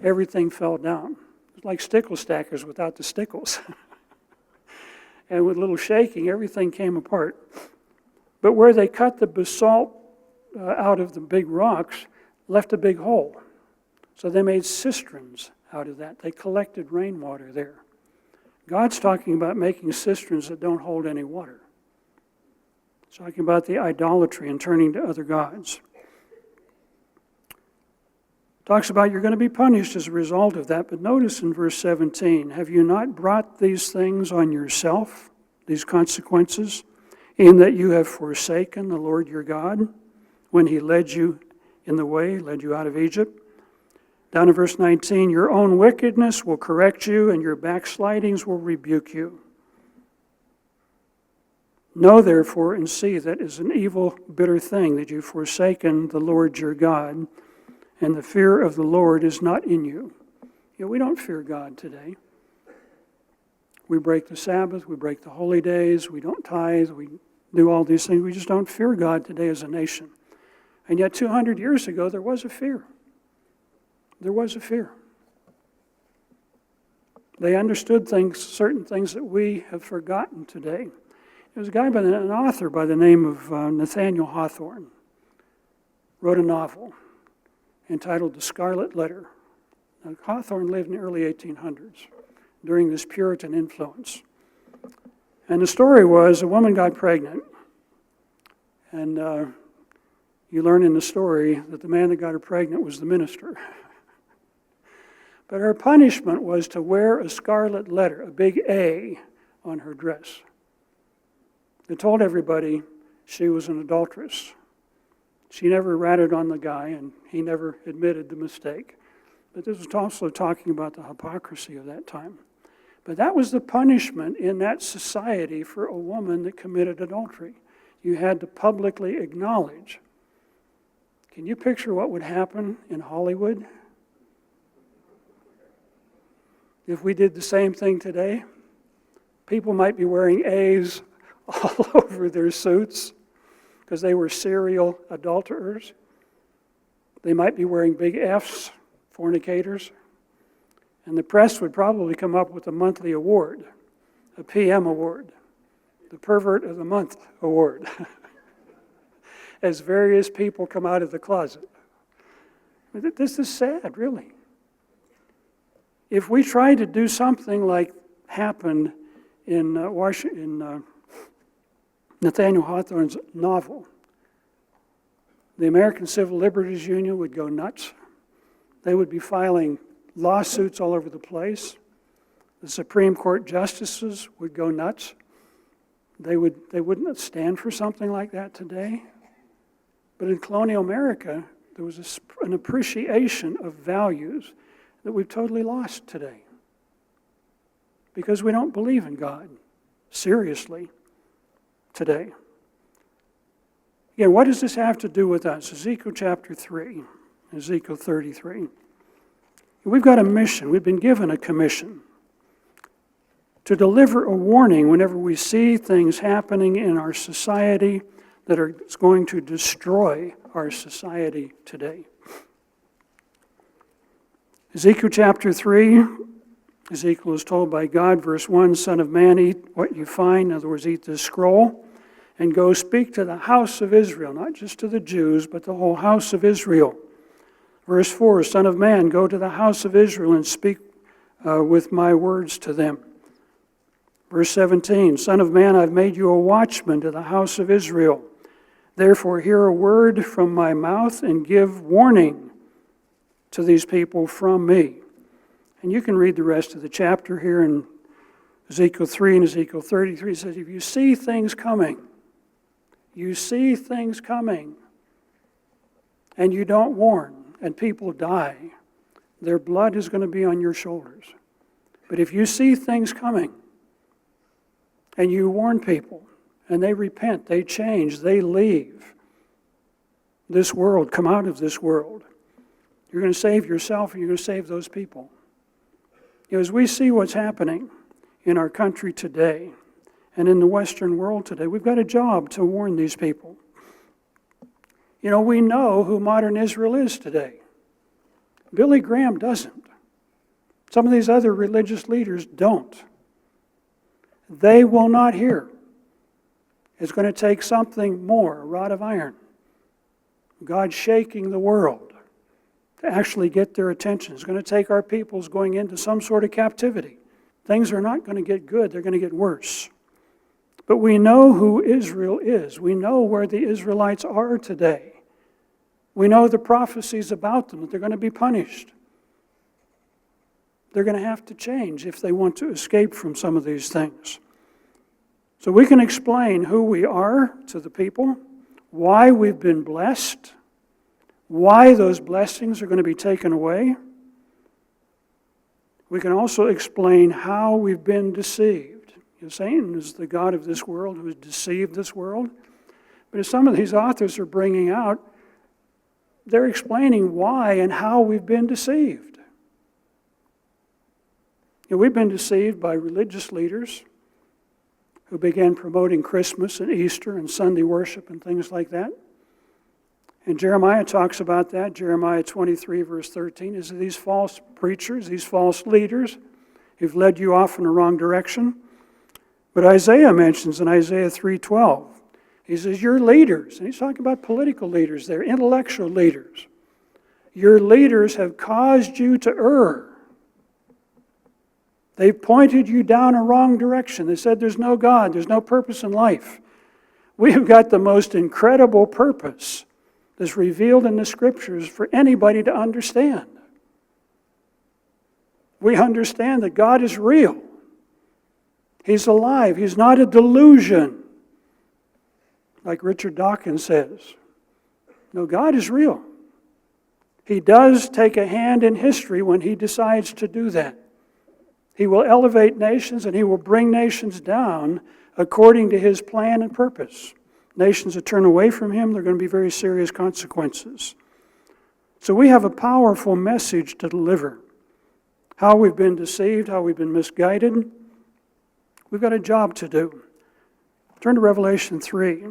Everything fell down. It was like stickle stackers without the stickles. And with a little shaking, everything came apart. But where they cut the basalt out of the big rocks, left a big hole. So they made cisterns out of that. They collected rainwater there. God's talking about making cisterns that don't hold any water. He's talking about the idolatry and turning to other gods. Talks about you're going to be punished as a result of that, but notice in verse 17, have you not brought these things on yourself, these consequences, in that you have forsaken the Lord your God when he led you in the way, led you out of Egypt? Down in verse 19, your own wickedness will correct you and your backslidings will rebuke you. Know therefore and see that it is an evil, bitter thing that you've forsaken the Lord your God, and the fear of the Lord is not in you. You know, we don't fear God today. We break the Sabbath, we break the holy days, we don't tithe, we do all these things. We just don't fear God today as a nation. And yet 200 years ago, there was a fear. There was a fear. They understood certain things that we have forgotten today. There was an author by the name of Nathaniel Hawthorne, wrote a novel entitled The Scarlet Letter. Now, Hawthorne lived in the early 1800s during this Puritan influence. And the story was a woman got pregnant, and you learn in the story that the man that got her pregnant was the minister. But her punishment was to wear a scarlet letter, a big A, on her dress. They told everybody she was an adulteress. She never ratted on the guy, and he never admitted the mistake. But this was also talking about the hypocrisy of that time. But that was the punishment in that society for a woman that committed adultery. You had to publicly acknowledge. Can you picture what would happen in Hollywood if we did the same thing today? People might be wearing A's all over their suits because they were serial adulterers. They might be wearing big F's, fornicators. And the press would probably come up with a monthly award, a PM award, the Pervert of the Month award, as various people come out of the closet. This is sad, really. If we try to do something like happened in Nathaniel Hawthorne's novel, The American Civil Liberties Union would go nuts. They would be filing lawsuits all over the place. The Supreme Court justices would go nuts. They wouldn't stand for something like that today. But in colonial America, there was an appreciation of values that we've totally lost today. Because we don't believe in God seriously today. Again, what does this have to do with us? Ezekiel chapter 3, Ezekiel 33. We've got a mission. We've been given a commission to deliver a warning whenever we see things happening in our society that are going to destroy our society today. Ezekiel chapter 3, Ezekiel is told by God, verse 1, Son of man, eat what you find. In other words, eat this scroll, and go speak to the house of Israel, not just to the Jews, but the whole house of Israel. Verse 4, Son of man, go to the house of Israel and speak with my words to them. Verse 17, Son of man, I've made you a watchman to the house of Israel. Therefore hear a word from my mouth and give warning to these people from me. And you can read the rest of the chapter here in Ezekiel 3 and Ezekiel 33. It says, if you see things coming, and you don't warn, and people die, their blood is going to be on your shoulders. But if you see things coming, and you warn people, and they repent, they change, they leave this world, come out of this world, you're going to save yourself and you're going to save those people. You know, as we see what's happening in our country today and in the Western world today, we've got a job to warn these people. You know, we know who modern Israel is today. Billy Graham doesn't. Some of these other religious leaders don't. They will not hear. It's going to take something more, a rod of iron. God shaking the world to actually get their attention. It's going to take our peoples going into some sort of captivity. Things are not going to get good, they're going to get worse. But we know who Israel is. We know where the Israelites are today. We know the prophecies about them, that they're going to be punished. They're going to have to change if they want to escape from some of these things. So we can explain who we are to the people, why we've been blessed, why those blessings are going to be taken away. We can also explain how we've been deceived. You know, Satan is the god of this world who has deceived this world. But as some of these authors are bringing out, they're explaining why and how we've been deceived. You know, we've been deceived by religious leaders who began promoting Christmas and Easter and Sunday worship and things like that. And Jeremiah talks about that. Jeremiah 23, verse 13, is these false preachers, these false leaders who've led you off in the wrong direction. But Isaiah mentions in Isaiah 3:12, he says, your leaders, and he's talking about political leaders there, intellectual leaders. Your leaders have caused you to err. They've pointed you down a wrong direction. They said there's no God, there's no purpose in life. We have got the most incredible purpose that's revealed in the Scriptures for anybody to understand. We understand that God is real. He's alive. He's not a delusion, like Richard Dawkins says. No, God is real. He does take a hand in history when He decides to do that. He will elevate nations and He will bring nations down according to His plan and purpose. Nations that turn away from Him, there are going to be very serious consequences. So we have a powerful message to deliver. How we've been deceived, how we've been misguided. We've got a job to do. Turn to Revelation 3,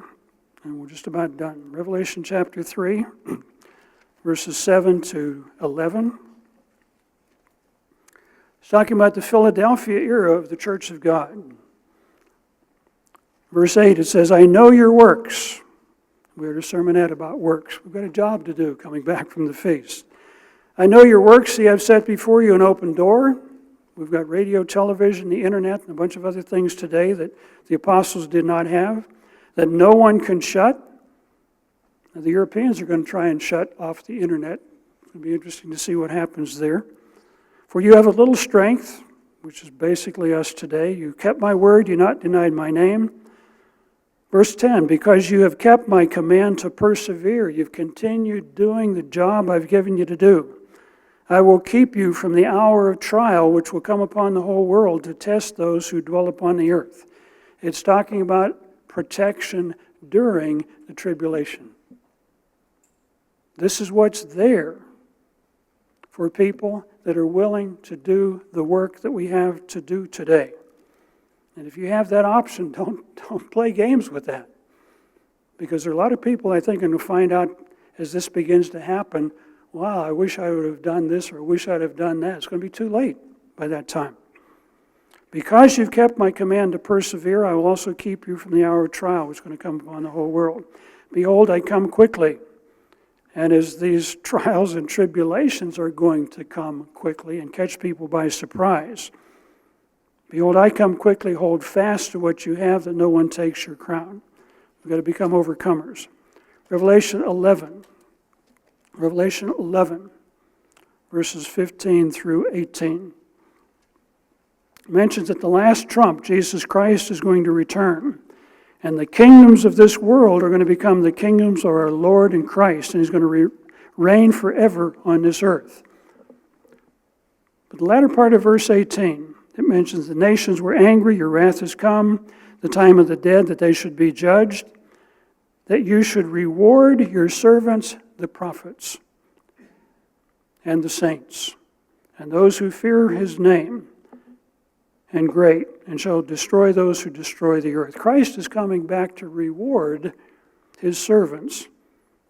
and we're just about done. Revelation chapter 3, verses 7 to 11. It's talking about the Philadelphia era of the Church of God. Verse 8, it says, I know your works. We heard a sermonette about works. We've got a job to do coming back from the feast. I know your works. See, I've set before you an open door. We've got radio, television, the internet, and a bunch of other things today that the apostles did not have, that no one can shut. Now, the Europeans are going to try and shut off the internet. It's going to be interesting to see what happens there. For you have a little strength, which is basically us today. You kept my word, you not denied my name. Verse 10, because you have kept my command to persevere, you've continued doing the job I've given you to do. I will keep you from the hour of trial which will come upon the whole world to test those who dwell upon the earth. It's talking about protection during the tribulation. This is what's there for people that are willing to do the work that we have to do today. And if you have that option, don't play games with that. Because there are a lot of people, I think, going to find out as this begins to happen, wow, I wish I would have done this, or I wish I'd have done that. It's going to be too late by that time. Because you've kept my command to persevere, I will also keep you from the hour of trial, which is going to come upon the whole world. Behold, I come quickly. And as these trials and tribulations are going to come quickly and catch people by surprise, behold, I come quickly, hold fast to what you have, that no one takes your crown. We've got to become overcomers. Revelation 11, verses 15 through 18. Mentions that the last trump, Jesus Christ, is going to return. And the kingdoms of this world are going to become the kingdoms of our Lord and Christ, and He's going to reign forever on this earth. But the latter part of verse 18, it mentions the nations were angry, your wrath has come, the time of the dead, that they should be judged, that you should reward your servants, the prophets, and the saints, and those who fear His name, and great, and shall destroy those who destroy the earth. Christ is coming back to reward His servants,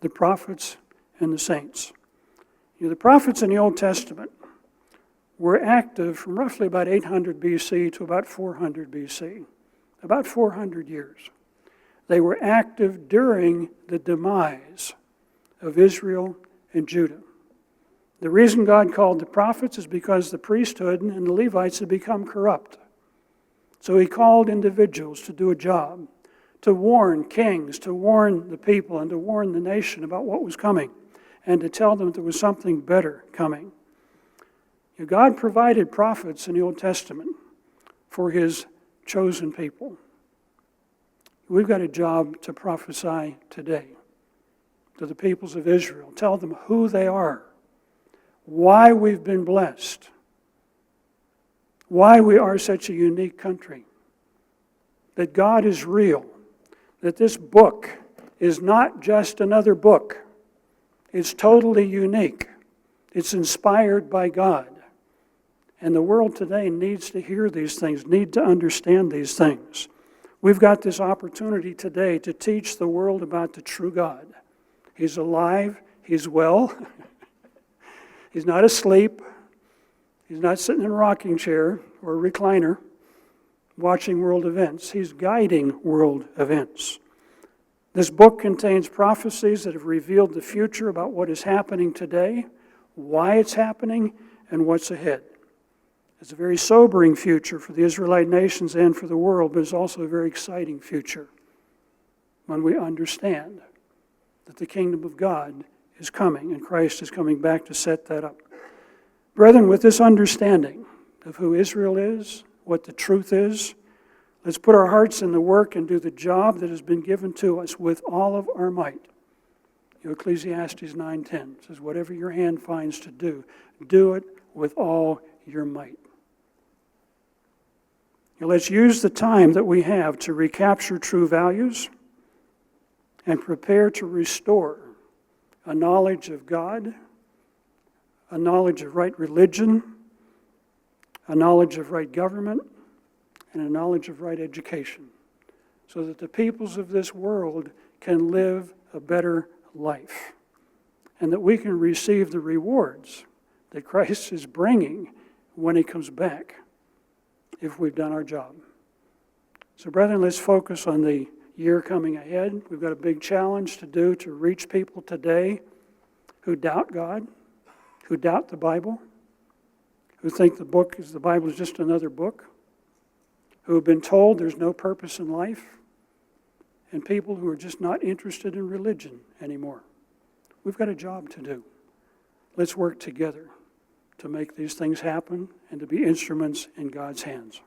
the prophets and the saints. You know, the prophets in the Old Testament were active from roughly about 800 BC to about 400 BC, about 400 years. They were active during the demise of Israel and Judah. The reason God called the prophets is because the priesthood and the Levites had become corrupt. So He called individuals to do a job, to warn kings, to warn the people, and to warn the nation about what was coming, and to tell them there was something better coming. You know, God provided prophets in the Old Testament for His chosen people. We've got a job to prophesy today to the peoples of Israel. Tell them who they are, why we've been blessed, why we are such a unique country, that God is real, that this book is not just another book. It's totally unique. It's inspired by God. And the world today needs to hear these things, need to understand these things. We've got this opportunity today to teach the world about the true God. He's alive, He's well, He's not asleep, He's not sitting in a rocking chair or a recliner watching world events. He's guiding world events. This book contains prophecies that have revealed the future about what is happening today, why it's happening, and what's ahead. It's a very sobering future for the Israelite nations and for the world, but it's also a very exciting future when we understand that the kingdom of God is coming and Christ is coming back to set that up. Brethren, with this understanding of who Israel is, what the truth is, let's put our hearts in the work and do the job that has been given to us with all of our might. You know, Ecclesiastes 9:10 says, whatever your hand finds to do, do it with all your might. Now, let's use the time that we have to recapture true values and prepare to restore a knowledge of God, a knowledge of right religion, a knowledge of right government, and a knowledge of right education, so that the peoples of this world can live a better life, and that we can receive the rewards that Christ is bringing when He comes back, if we've done our job. So, brethren, let's focus on the year coming ahead. We've got a big challenge to do to reach people today who doubt God, who doubt the Bible, who think the Bible is just another book, who have been told there's no purpose in life, and people who are just not interested in religion anymore. We've got a job to do. Let's work together to make these things happen and to be instruments in God's hands.